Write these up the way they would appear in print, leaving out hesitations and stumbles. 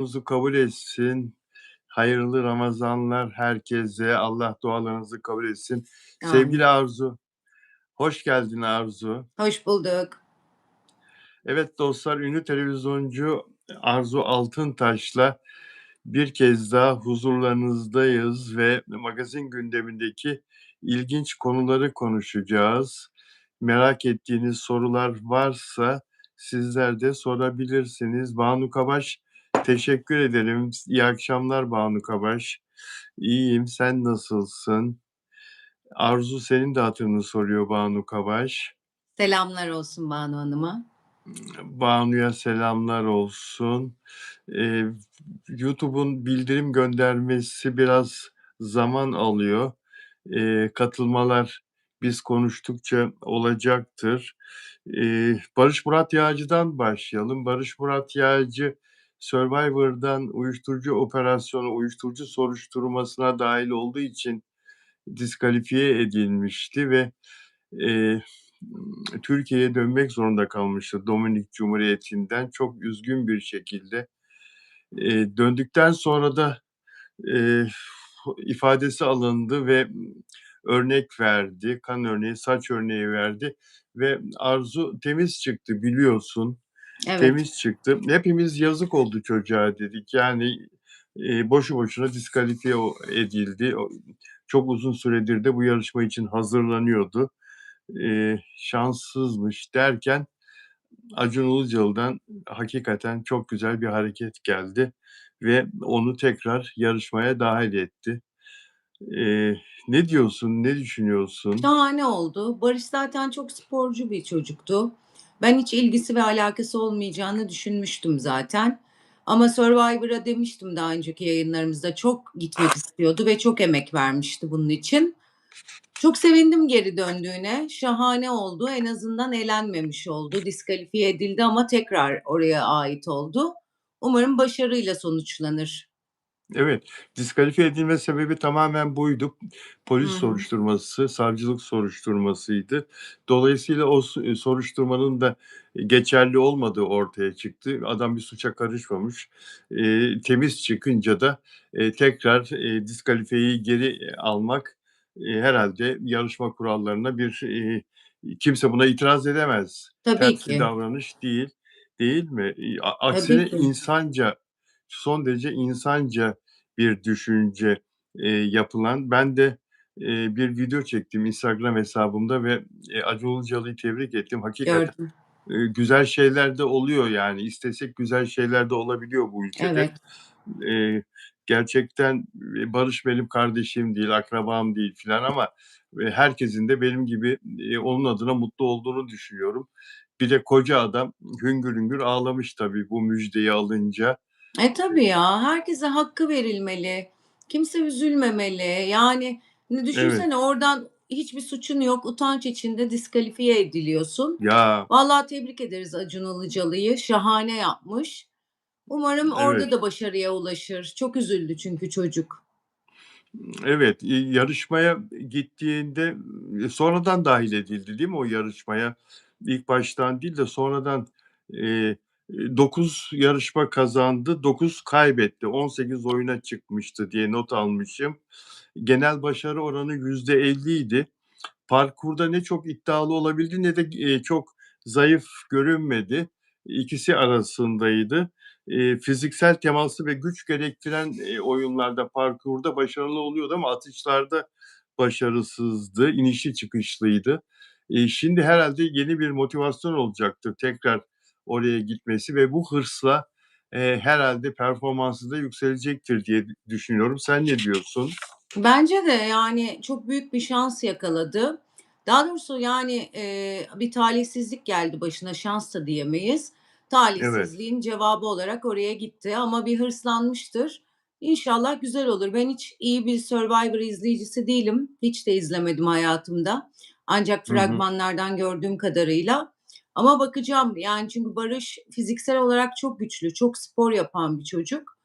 kabul etsin. Hayırlı Ramazanlar herkese. Allah dualarınızı kabul etsin. Sevgili Amin. Arzu, hoş geldin Arzu. Hoş bulduk. Evet dostlar, ünlü televizyoncu Arzu Altıntaş'la bir kez daha huzurlarınızdayız ve magazin gündemindeki ilginç konuları konuşacağız. Merak ettiğiniz sorular varsa sizler de sorabilirsiniz. Banu Kabaş, teşekkür ederim. İyi akşamlar Banu Kabaş. İyiyim, sen nasılsın? Arzu senin de hatırını soruyor Banu Kabaş. Selamlar olsun Banu Hanım'a. Banu'ya selamlar olsun. Eee, YouTube'un bildirim göndermesi biraz zaman alıyor. Katılmalar biz konuştukça olacaktır. Barış Murat Yağcı'dan başlayalım. Barış Murat Yağcı, Survivor'dan uyuşturucu operasyonu, uyuşturucu soruşturmasına dahil olduğu için diskalifiye edilmişti ve Eee, Türkiye'ye dönmek zorunda kalmıştı Dominik Cumhuriyeti'nden çok üzgün bir şekilde. Döndükten sonra da, eee, ifadesi alındı ve örnek verdi, kan örneği, saç örneği verdi ve Arzu temiz çıktı biliyorsun, Evet, temiz çıktı. Hepimiz yazık oldu çocuğa dedik. Yani, boşu boşuna diskalifiye edildi. Çok uzun süredir de bu yarışma için hazırlanıyordu. Şanssızmış derken Acun Ilıcalı'dan hakikaten çok güzel bir hareket geldi ve onu tekrar yarışmaya dâhil etti. Ne diyorsun, ne düşünüyorsun? şahane oldu. Barış zaten çok sporcu bir çocuktu. Ben hiç ilgisi ve alakası olmayacağını düşünmüştüm zaten. Ama Survivor'a demiştim daha önceki yayınlarımızda çok gitmek istiyordu ve çok emek vermişti bunun için. Çok sevindim geri döndüğüne. Şahane oldu. En azından elenmemiş oldu. Diskalifiye edildi ama tekrar oraya ait oldu. Umarım başarıyla sonuçlanır. Evet, diskalifiye edilme sebebi tamamen buydu. Hı Polis hı. soruşturması, savcılık soruşturmasıydı. Dolayısıyla o soruşturmanın da geçerli olmadığı ortaya çıktı. Adam bir suça karışmamış. Temiz çıkınca da, tekrar, diskalifiyeyi geri almak, herhâlde yarışma kurallarına kimse buna itiraz edemez. Tabii Ters bir ki. davranış değil, değil mi? Tabii Aksine ki. son derece insanca bir düşünce, yapılan. Ben de, bir video çektim Instagram hesabımda ve, Acun Ilıcalı'yı tebrik ettim. Hakikaten, Gördüm. güzel şeyler de oluyor yani. İstesek güzel şeyler de olabiliyor bu ülkede. Evet. Eee, Gerçekten, Barış benim kardeşim değil, akrabam değil filan ama, herkesin de benim gibi, onun adına mutlu olduğunu düşünüyorum. Bir de koca adam hüngür hüngür ağlamış tabii bu müjdeyi alınca. Tabii ya, herkese hakkı verilmeli. Kimse üzülmemeli. Yani, Evet. düşünsene oradan hiçbir suçun yok, utanç içinde diskalifiye ediliyorsun. Ya, Vallahi tebrik ederiz Acun Ilıcalı'yı, şahane yapmış. Umarım orada evet. da başarıya ulaşır. Çok üzüldü çünkü çocuk. Evet, yarışmaya gittiğinde, sonradan dâhil edildi değil mi o yarışmaya? İlk baştan değil de sonradan, eee, 9 yarışma kazandı, 9 kaybetti. 18 oyuna çıkmıştı diye not almışım. Genel başarı oranı %50'ydi. Parkurda ne çok iddialı olabildi ne de, çok zayıf görünmedi. İkisi arasındaydı. Fiziksel teması ve güç gerektiren, oyunlarda, parkurda başarılı oluyordu ama atışlarda başarısızdı, inişli çıkışlıydı. Şimdi herhâlde yeni bir motivasyon olacaktır tekrar oraya gitmesi ve bu hırsla, herhâlde performansı da yükselecektir diye düşünüyorum. Sen ne diyorsun? Bence de, yani, çok büyük bir şans yakaladı. Daha doğrusu, yani, bir talihsizlik geldi başına, şans da diyemeyiz. Evet. Talihsizliğin cevabı olarak oraya gitti ama bir hırslanmıştır. İnşallah güzel olur. Ben hiç iyi bir Survivor izleyicisi değilim. Hiç de izlemedim hayatımda. Ancak Hı hı. fragmanlardan gördüğüm kadarıyla. Ama bakacağım, yani, çünkü Barış fiziksel olarak çok güçlü, çok spor yapan bir çocuk.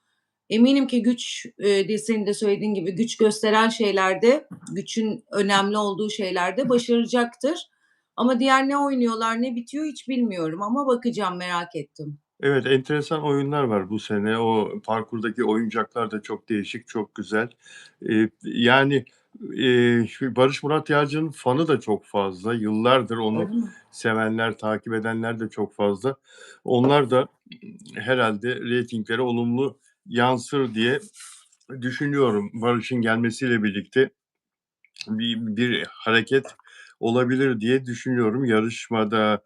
Eminim ki güç, senin de söylediğin gibi güç gösteren şeylerde, gücün önemli olduğu şeylerde başaracaktır. Ama diğer ne oynuyorlar, ne bitiyor hiç bilmiyorum ama bakacağım, merak ettim. Evet, enteresan oyunlar var bu sene. O parkurdaki oyuncaklar da çok değişik, çok güzel. Yani, şu Barış Murat Yağcı'nın fanı da çok fazla. Yıllardır onu Öyle mi? sevenler, takip edenler de çok fazla. Onlar da herhâlde reytinglere olumlu yansır diye düşünüyorum. Barış'ın gelmesiyle birlikte bir hareket olabilir diye düşünüyorum yarışmada.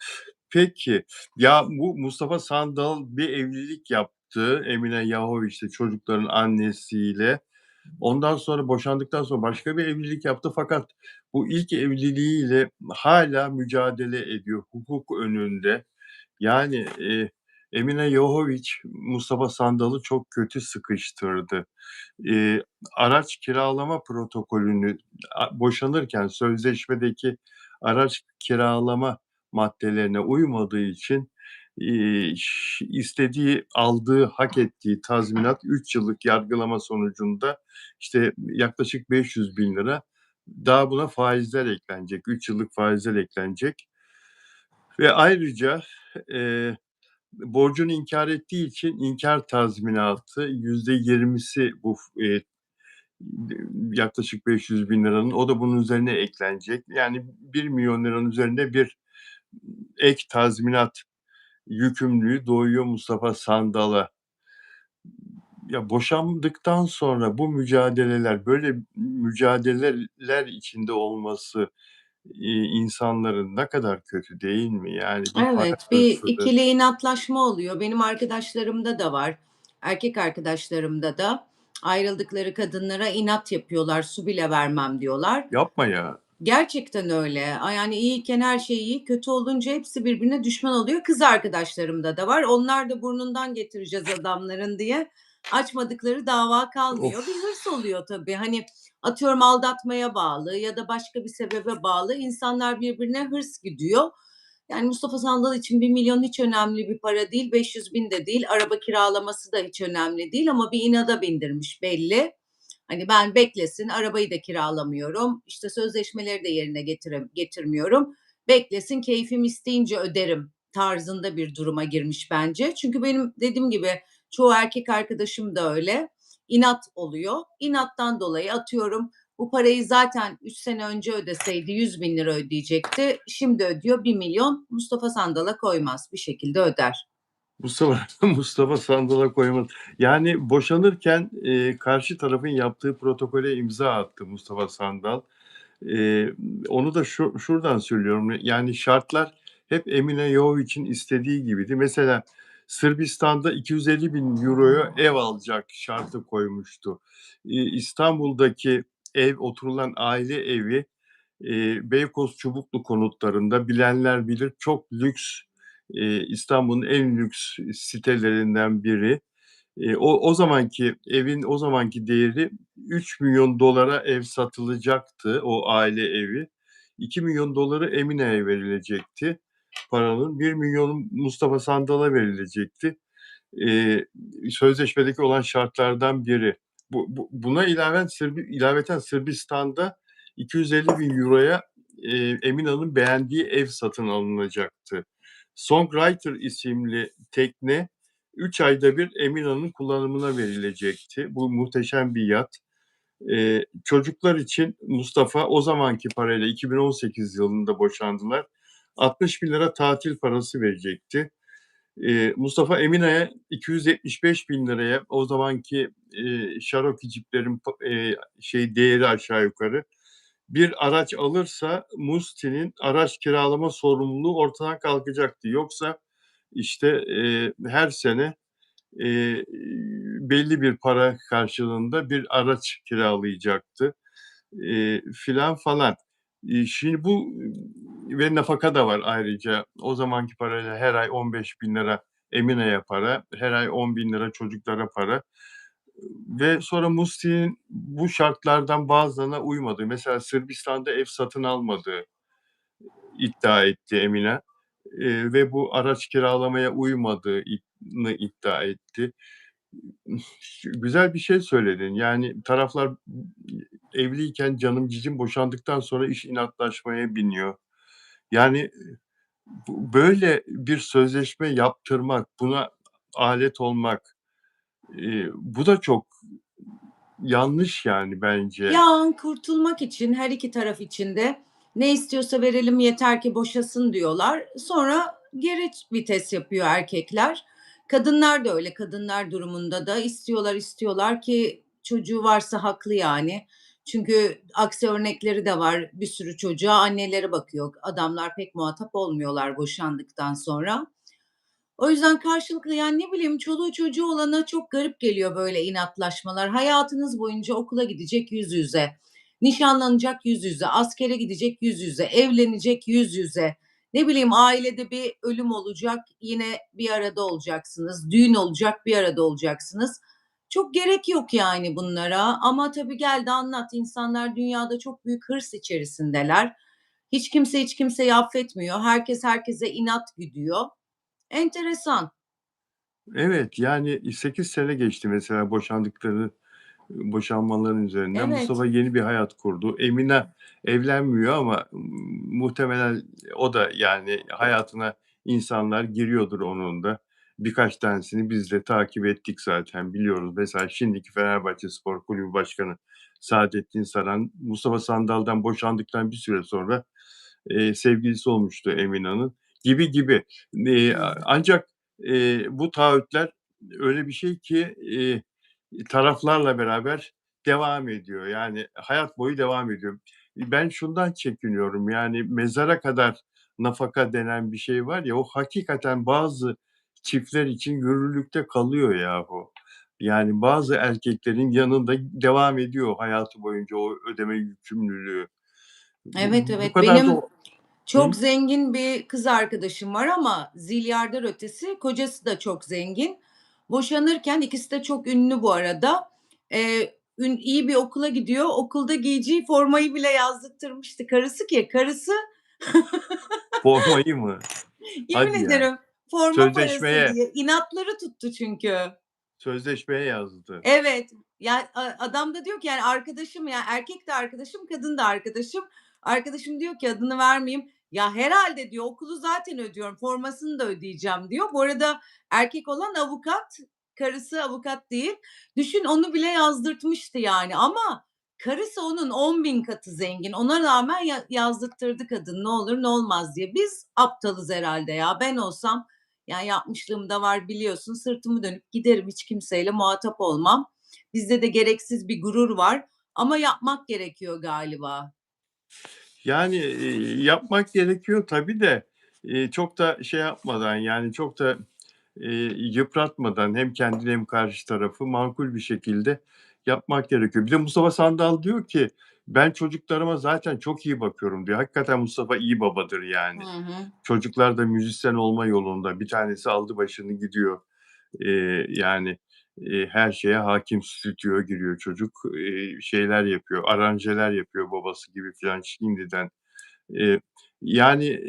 Peki, ya, bu Mustafa Sandal bir evlilik yaptı Emine Yahoviç'le, çocukların annesiyle. Ondan sonra boşandıktan sonra başka bir evlilik yaptı fakat bu ilk evliliğiyle hâlâ mücadele ediyor hukuk önünde. Yani, Emine Yahoviç Mustafa Sandal'ı çok kötü sıkıştırdı. Eee, Araç kiralama protokolünü boşanırken sözleşmedeki araç kiralama maddelerine uymadığı için, istediği, aldığı, hak ettiği tazminat 3 yıllık yargılama sonucunda, işte, yaklaşık 500.000 lira. Daha buna faizler eklenecek, 3 yıllık faizler eklenecek ve ayrıca, eee, borcunu inkâr ettiği için inkâr tazminatı %20'si bu yaklaşık 500.000 liranın o da bunun üzerine eklenecek. Yani 1.000.000 liranın üzerinde bir ek tazminat yükümlülüğü doğuyor Mustafa Sandal'a. Ya, boşandıktan sonra bu mücadeleler, böyle mücadeleler içinde olması, insanların ne kadar kötü değil mi? Yani bir para Evet, bir hırsıdır. ikili inatlaşma oluyor. Benim arkadaşlarımda da var. Erkek arkadaşlarımda da ayrıldıkları kadınlara inat yapıyorlar, su bile vermem diyorlar. Yapma ya. Gerçekten öyle. Yani iyiyken her şey iyi, kötü olunca hepsi birbirine düşman oluyor. Kız arkadaşlarımda da var. Onlar da burnundan getireceğiz adamların diye açmadıkları dava kalmıyor. Bir Of! hırs oluyor tabii. Hani atıyorum aldatmaya bağlı ya da başka bir sebebe bağlı insanlar birbirine hırs gidiyor. Yani Mustafa Sandal için 1.000.000 hiç önemli bir para değil, 500.000 de değil, araba kiralaması da hiç önemli değil ama bir inada bindirmiş belli. Hani ben beklesin, arabayı da kiralamıyorum, işte sözleşmeleri de yerine getirmiyorum. Beklesin, keyfim isteyince öderim tarzında bir duruma girmiş bence. Çünkü benim dediğim gibi çoğu erkek arkadaşım da öyle. İnat oluyor. İnattan dolayı atıyorum bu parayı zaten 3 sene önce ödeseydi 100.000 lira ödeyecekti. Şimdi ödüyor 1.000.000. Mustafa Sandal'a koymaz. Bir şekilde öder. Mustafa Mustafa Sandal'a koymadı. Yani boşanırken, karşı tarafın yaptığı protokole imza attı Mustafa Sandal. Eee, Onu da şuradan söylüyorum, yani şartlar hep Emine Jović'in istediği gibiydi. Mesela Sırbistan'da 250.000 euroya ev alacak şartı koymuştu. İstanbul'daki ev, oturulan aile evi, Beykoz Çubuklu konutlarında bilenler bilir çok lüks, İstanbul'un en lüks sitelerinden biri. O zamanki evin o zamanki değeri 3.000.000 dolara ev satılacaktı, o aile evi. 2.000.000 doları Emine'ye verilecekti paranın. 1.000.000 Mustafa Sandal'a verilecekti. Eee, Sözleşmedeki olan şartlardan biri. Buna ilaveten Sırbistan'da 250.000 euroya Emina'nın beğendiği ev satın alınacaktı. Songwriter isimli tekne 3 ayda bir Emina'nın kullanımına verilecekti. Bu muhteşem bir yat. Çocuklar için Mustafa o zamanki parayla 2018 yılında boşandılar. 60.000 lira tatil parası verecekti. Mustafa Emina'ya 275.000 liraya o zamanki, Cherokee Jeep'lerin değeri aşağı yukarı bir araç alırsa Musti'nin araç kiralama sorumluluğu ortadan kalkacaktı. Yoksa, işte, her sene, belli bir para karşılığında bir araç kiralayacaktı, filan falan. Şimdi bu ve nafaka da var ayrıca. O zamanki parayla her ay 15.000 lira Emine'ye para, her ay 10.000 lira çocuklara para ve sonra Musti'nin bu şartlardan bazılarına uymadığı, mesela Sırbistan'da ev satın almadığı iddia etti Emine, ve bu araç kiralamaya uymadığını iddia etti. Güzel bir şey söyledin. Yani taraflar evliyken canım cicim, boşandıktan sonra iş inatlaşmaya biniyor. Yani böyle bir sözleşme yaptırmak, buna alet olmak, bu da çok yanlış yani bence. Ya, kurtulmak için her iki taraf için de ne istiyorsa verelim yeter ki boşasın diyorlar. Sonra geri vites yapıyor erkekler. Kadınlar da öyle. Kadınlar durumunda da istiyorlar ki çocuğu varsa haklı yani. Çünkü aksi örnekleri de var. Bir sürü çocuğa anneleri bakıyor. Adamlar pek muhatap olmuyorlar boşandıktan sonra. O yüzden karşılıklı, yani, ne bileyim, çoluğu çocuğu olana çok garip geliyor böyle inatlaşmalar. Hayatınız boyunca okula gidecek yüz yüze, nişanlanacak yüz yüze, askere gidecek yüz yüze, evlenecek yüz yüze. Ne bileyim, ailede bir ölüm olacak, yine bir arada olacaksınız. Düğün olacak, bir arada olacaksınız. Çok gerek yok yani bunlara ama tabii gel de anlat. İnsanlar dünyada çok büyük hırs içerisindeler. Hiç kimse hiç kimseyi affetmiyor. Herkes herkese inat güdüyor. Enteresan. Evet, yani 8 sene geçti mesela boşanmaların üzerinden. Evet. Mustafa yeni bir hayat kurdu. Emine evlenmiyor ama muhtemelen o da yani hayatına insanlar giriyordur onun da. Birkaç tanesini biz de takip ettik zaten biliyoruz. Mesela şimdiki Fenerbahçe Spor Kulübü Başkanı Saadettin Saran, Mustafa Sandal'dan boşandıktan bir süre sonra sevgilisi olmuştu Emina'nın gibi gibi. Hımm. Ancak bu taahhütler öyle bir şey ki taraflarla beraber devam ediyor. Yani hayat boyu devam ediyor. Ben şundan çekiniyorum, yani mezara kadar nafaka denen bir şey var ya, o hakikaten bazı çiftler için yürürlükte kalıyor yahu. Yani bazı erkeklerin yanında devam ediyor hayatı boyunca o ödeme yükümlülüğü. Evet, Bu evet. kadar da Benim o. çok Hı? zengin bir kız arkadaşım var ama zilyardar ötesi, kocası da çok zengin. Boşanırken ikisi de çok ünlü bu arada. İyi bir okula gidiyor. Okulda giyeceği formayı bile yazdırtmıştı karısı ki karısı Formayı mı? yemin Hadi ya. ederim forma parası Sözleşmeye diye inatları tuttu çünkü. sözleşmeye yazdı. Evet. Ya, adam da diyor ki, yani, arkadaşım, ya, erkek de arkadaşım, kadın da arkadaşım. Arkadaşım diyor ki, adını vermeyeyim, "Ya, herhalde diyor, "okulu zaten ödüyorum, formasını da ödeyeceğim." diyor. Bu arada erkek olan avukat, karısı avukat değil. Düşün, onu bile yazdırtmıştı yani ama karısı onun 10.000 katı zengin. Ona rağmen yazdırttırdı kadın, ne olur ne olmaz diye. Biz aptalız herhalde ya. Ben olsam, yani yapmışlığım da var biliyorsun. Sırtımı dönüp giderim. Hiç kimseyle muhatap olmam. Bizde de gereksiz bir gurur var ama yapmak gerekiyor galiba. Yani, yapmak gerekiyor tabii de, çok da şey yapmadan, yani çok da, yıpratmadan hem kendini hem karşı tarafı makul bir şekilde yapmak gerekiyor. Bir de Mustafa Sandal diyor ki, "Ben çocuklarıma zaten çok iyi bakıyorum." diyor. Hakikaten Mustafa iyi babadır Hı yani. hı. Çocuklar da müzisyen olma yolunda. Bir tanesi aldı başını gidiyor. Yani, her şeye hâkim, stüdyoya giriyor çocuk, şeyler yapıyor, aranjeler yapıyor babası gibi filan şimdiden. Eee, yani,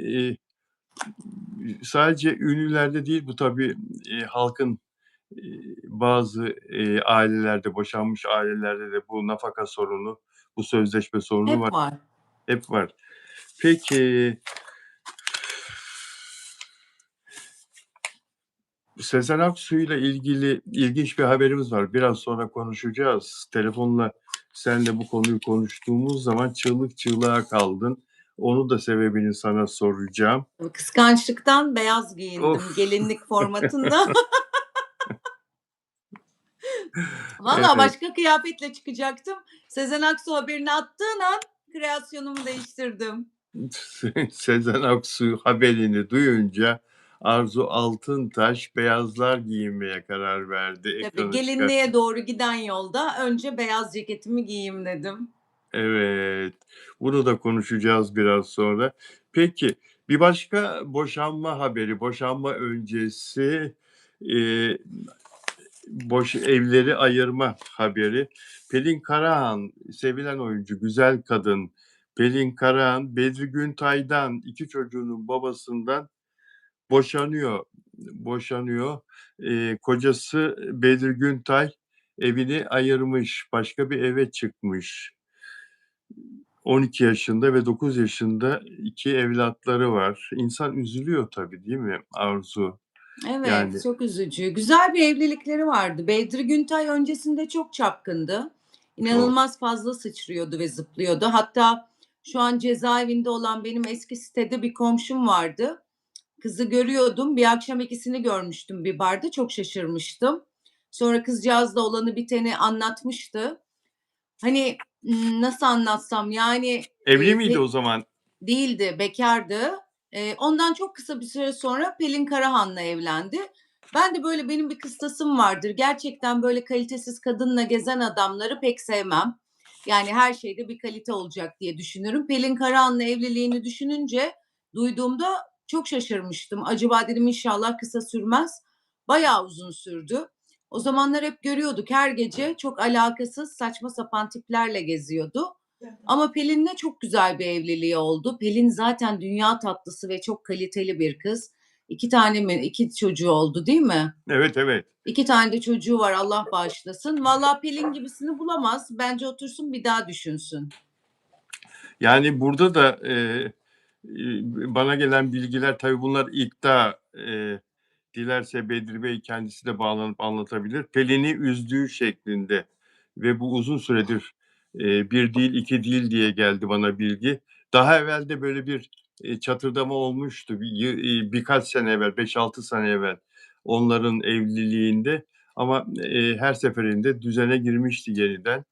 sadece ünlülerde değil bu tabii, halkın, bazı, ailelerde, boşanmış ailelerde de bu nafaka sorunu, bu sözleşme sorunu var, Hep var. hep var. Peki, Sezen Aksu'yla ilgili ilginç bir haberimiz var. Biraz sonra konuşacağız. Telefonla seninle bu konuyu konuştuğumuz zaman çığlık çığlığa kaldın. Onu da sebebini sana soracağım. Kıskançlıktan beyaz giyindim Of! gelinlik formatında. Valla Evet. başka kıyafetle çıkacaktım. Sezen Aksu haberini attığın an kreasyonumu değiştirdim. Sezen Aksu haberini duyunca Arzu Altıntaş beyazlar giyinmeye karar verdi, Tabii ekrana gelinliğe çıkarttı. doğru giden yolda önce beyaz ceketimi giyeyim dedim. Evet, bunu da konuşacağız biraz sonra. Peki, bir başka boşanma haberi, boşanma öncesi, eee, evleri ayırma haberi. Pelin Karahan, sevilen oyuncu, güzel kadın Pelin Karahan, Bedri Güntay'dan, 2 çocuğunun babasından boşanıyor. Kocası Bedri Güntay evini ayırmış, başka bir eve çıkmış. 12 yaşında ve 9 yaşında 2 evlatları var. İnsan üzülüyor tabii, değil mi Arzu? Evet, Yani çok üzücü. Güzel bir evlilikleri vardı. Bedri Güntay öncesinde çok çapkındı. çok. İnanılmaz fazla sıçrıyordu ve zıplıyordu. Hatta şu an cezaevinde olan benim eski sitede bir komşum vardı. Kızı görüyordum. Bir akşam ikisini görmüştüm bir barda. Çok şaşırmıştım. Sonra kızcağız da olanı biteni anlatmıştı. Hani nasıl anlatsam yani Evli miydi o zaman? değildi, bekardı. Ondan çok kısa bir süre sonra Pelin Karahan'la evlendi. Ben de böyle benim bir kıstasım vardır. Gerçekten böyle kalitesiz kadınla gezen adamları pek sevmem. Yani her şeyde bir kalite olacak diye düşünürüm. Pelin Karahan'la evliliğini düşününce duyduğumda çok şaşırmıştım. Acaba dedim inşallah kısa sürmez. Bayağı uzun sürdü. O zamanlar hep görüyorduk her gece çok alakasız saçma sapan tiplerle geziyordu. Ama Pelin'le çok güzel bir evliliği oldu. Pelin zaten dünya tatlısı ve çok kaliteli bir kız. 2 tane mi 2 çocuğu oldu değil mi? Evet, evet. 2 tane de çocuğu var Allah bağışlasın. Valla Pelin gibisini bulamaz. Bence otursun bir daha düşünsün. Yani burada da bana gelen bilgiler tabii bunlar iddia. Dilerse Bedri Bey kendisi de bağlanıp anlatabilir. Pelin'i üzdüğü şeklinde ve bu uzun süredir bir değil iki değil diye geldi bana bilgi. Daha evvel de böyle bir çatırdama olmuştu. Birkaç sene evvel, 5-6 sene evvel onların evliliğinde ama her seferinde düzene girmişti yeniden.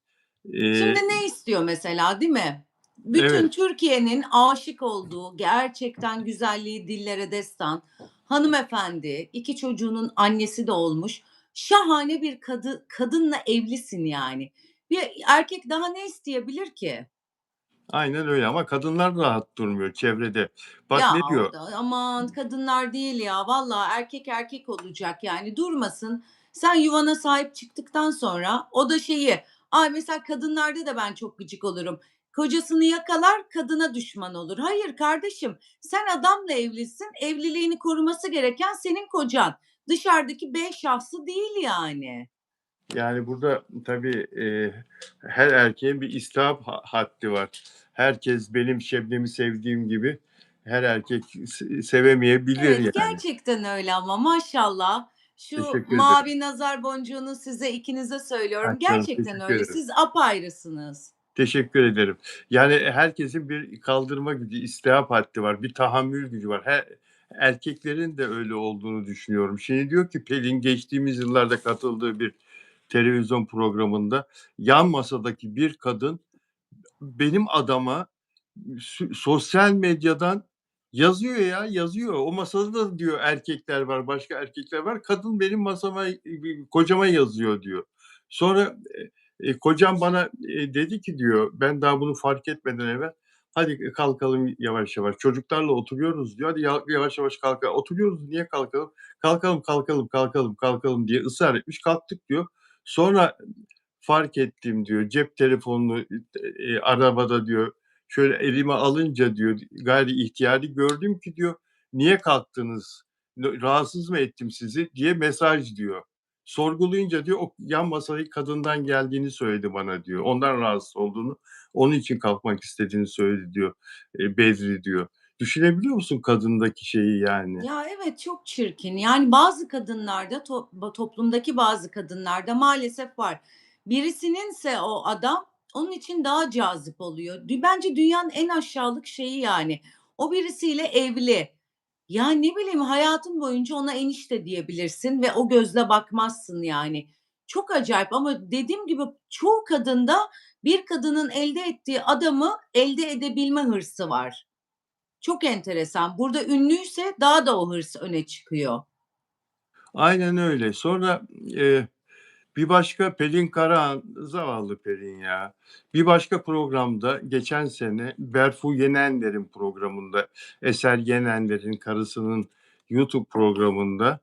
Şimdi E, ne istiyor mesela değil mi? Bütün evet. Türkiye'nin aşık olduğu gerçekten güzelliği dillere destan hanımefendi, 2 çocuğunun annesi de olmuş. Şahane bir kadınla evlisin yani. Bir erkek daha ne isteyebilir ki? Aynen öyle ama kadınlar rahat durmuyor çevrede. Bak Ya ne o diyor? da aman kadınlar değil ya vallahi erkek erkek olacak yani durmasın. Sen yuvana sahip çıktıktan sonra o da şeyi ay mesela kadınlarda da ben çok gıcık olurum. Kocasını yakalar kadına düşman olur. Hayır kardeşim sen adamla evlisin evliliğini koruması gereken senin kocan. Dışarıdaki B şahsı değil yani. Yani burada tabii her erkeğin bir istihap haddi var. Herkes benim Şebnem'i sevdiğim gibi her erkek sevemeyebilir Evet, yani. gerçekten öyle ama maşallah. Şu Teşekkür ederim. mavi nazar boncuğunu size ikinize Ah, söylüyorum. canım Gerçekten teşekkür öyle. ederim. Siz apayrısınız. Teşekkür ederim. Yani herkesin bir kaldırma gücü, istihap haddi var. Bir tahammül gücü var. Erkeklerin de öyle olduğunu düşünüyorum. Şimdi diyor ki Pelin geçtiğimiz yıllarda katıldığı bir televizyon programında yan masadaki bir kadın benim adama sosyal medyadan yazıyor ya, yazıyor. O masada da diyor erkekler var, başka erkekler var. Kadın benim masama, kocama yazıyor diyor. Sonra kocam bana dedi ki diyor, ben daha bunu fark etmeden evvel, hadi kalkalım yavaş yavaş. Çocuklarla oturuyoruz diyor. Hadi yavaş yavaş kalkalım. Oturuyoruz niye kalkalım? Kalkalım, kalkalım, kalkalım, kalkalım diye ısrar etmiş. Kalktık diyor. Sonra fark ettim diyor. Cep telefonunu arabada diyor şöyle elime alınca diyor gayri ihtiyari gördüm ki diyor niye kalktınız? Rahatsız mı ettim sizi diye mesaj diyor. Sorgulayınca diyor o yan masayı kadından geldiğini söyledi bana diyor. Ondan rahatsız olduğunu, onun için kalkmak istediğini söyledi diyor. Bedri diyor. Düşünebiliyor musun kadındaki şeyi yani? Ya evet çok çirkin. Yani bazı kadınlarda toplumdaki bazı kadınlarda maalesef var. Birisininse o adam onun için daha cazip oluyor. Bence dünyanın en aşağılık şeyi yani. O birisiyle evli. Ya ne bileyim hayatın boyunca ona enişte diyebilirsin ve o gözle bakmazsın yani. Çok acayip ama dediğim gibi çoğu kadında bir kadının elde ettiği adamı elde edebilme hırsı var. Çok enteresan. Burada ünlüyse daha da o hırs öne çıkıyor. Aynen öyle. Sonra bir başka Pelin Karahan, zavallı Pelin ya. Bir başka programda geçen sene Berfu Yenenler'in programında, Eser Yenenler'in karısının YouTube programında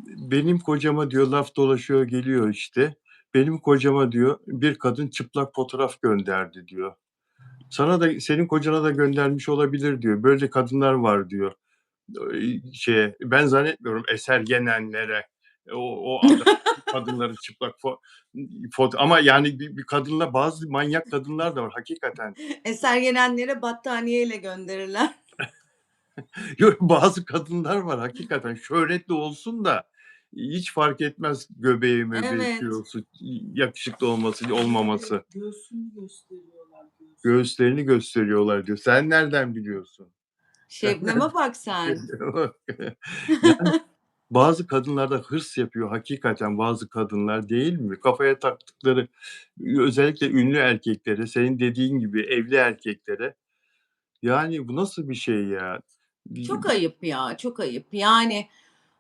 benim kocama diyor laf dolaşıyor geliyor işte. Benim kocama diyor bir kadın çıplak fotoğraf gönderdi diyor. Sana da senin kocana da göndermiş olabilir diyor. Böyle kadınlar var diyor. Ben zannetmiyorum Eser Yenenler'e o adam kadınları çıplak foto ama yani bir kadınla bazı manyak kadınlar da var hakikaten. Eser Yenenlere battaniyeyle gönderirler. Yok, bazı kadınlar var hakikaten şöhretli olsun da hiç fark etmez göbeği möbeği, Evet. kilosu, yakışıklı olması, olmaması. Göğsünü gösteriyorlar, göğsünü. Göğüslerini gösteriyorlar diyor. Sen nereden biliyorsun? Sen Şebnem'e bak sen. nereden Yani bazı kadınlarda hırs yapıyor hakikaten bazı kadınlar değil mi? Kafaya taktıkları özellikle ünlü erkeklere, senin dediğin gibi evli erkeklere. Yani bu nasıl bir şey ya? Çok ayıp ya, çok ayıp. Yani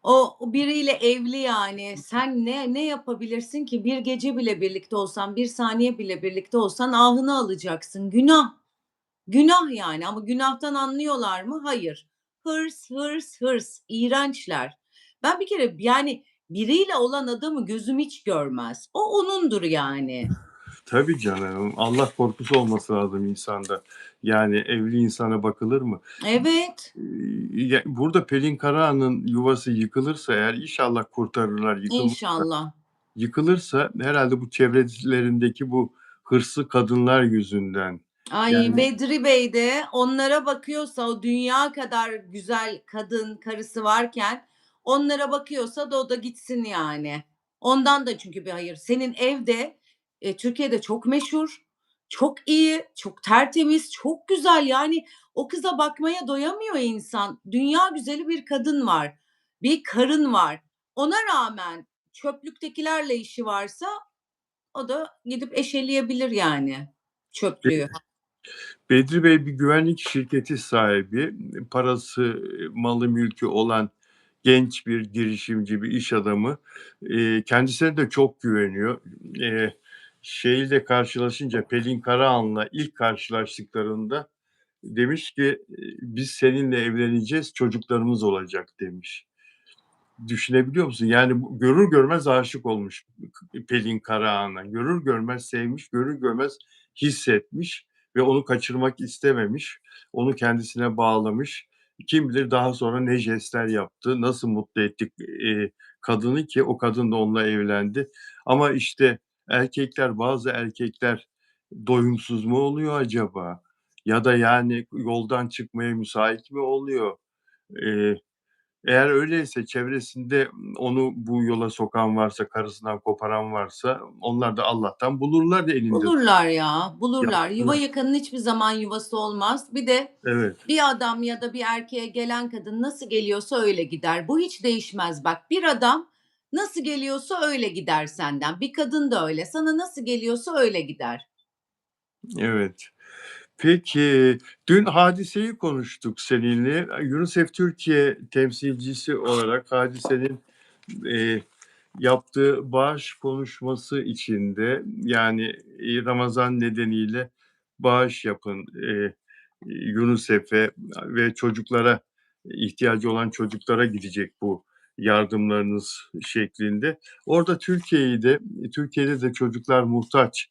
o biriyle evli yani. Sen ne yapabilirsin ki? Bir gece bile birlikte olsan, bir saniye bile birlikte olsan ahını alacaksın. Günah. Günah yani ama günahtan anlıyorlar mı? Hayır. Hırs, hırs, hırs. İğrençler. Ben bir kere yani biriyle olan adamı gözüm hiç görmez. O onundur yani. Tabii canım. Allah korkusu olması lazım insanda. Yani evli insana bakılır mı? Evet. Burada Pelin Karahan'ın yuvası yıkılırsa eğer inşallah kurtarırlar. İnşallah. Yıkılırsa herhalde bu çevrelerindeki bu hırslı kadınlar yüzünden. Ay Yani Bedri Bey de onlara bakıyorsa o dünya kadar güzel kadın karısı varken onlara bakıyorsa da o da gitsin yani. Ondan da çünkü bir hayır. Senin evde Türkiye'de çok meşhur, çok iyi, çok tertemiz, çok güzel yani o kıza bakmaya doyamıyor insan. Dünya güzeli bir kadın var. Bir karın var. Ona rağmen çöplüktekilerle işi varsa o da gidip eşeleyebilir yani çöplüğü. Bedri Bey bir güvenlik şirketi sahibi, parası, malı mülkü olan genç bir girişimci, bir iş adamı. Kendisine de çok güveniyor. Şeyle karşılaşınca Pelin Karahan'la ilk karşılaştıklarında demiş ki, "Biz seninle evleneceğiz, çocuklarımız olacak." demiş. Düşünebiliyor musun? Yani bu görür görmez aşık olmuş Pelin Karahan'a. Görür görmez sevmiş, görür görmez hissetmiş ve onu kaçırmak istememiş. Onu kendisine bağlamış. Kim bilir daha sonra ne jestler yaptı, nasıl mutlu ettik, kadını ki o kadın da onunla evlendi. Ama işte bazı erkekler doyumsuz mu oluyor acaba? Ya da yani yoldan çıkmaya müsait mi oluyor? Eee Eğer öyleyse çevresinde onu bu yola sokan varsa, karısından koparan varsa onlar da Allah'tan bulurlar elinde Bulurlar ya, bulurlar. Yuva yaptılar. yıkanın hiçbir zaman yuvası olmaz. Bir de Evet, bir adam ya da bir erkeğe gelen kadın nasıl geliyorsa öyle gider. Bu hiç değişmez bak. Bir adam nasıl geliyorsa öyle gider senden. Bir kadın da öyle. Sana nasıl geliyorsa öyle gider. evet. Peki, dün Hadise'yi konuştuk seninle. UNICEF Türkiye temsilcisi olarak Hadise'nin, eee, yaptığı bağış konuşması içinde, yani, Ramazan nedeniyle bağış yapın, UNICEF'e ve çocuklara, ihtiyacı olan çocuklara gidecek bu yardımlarınız şeklinde. Orada Türkiye'de de çocuklar muhtaç,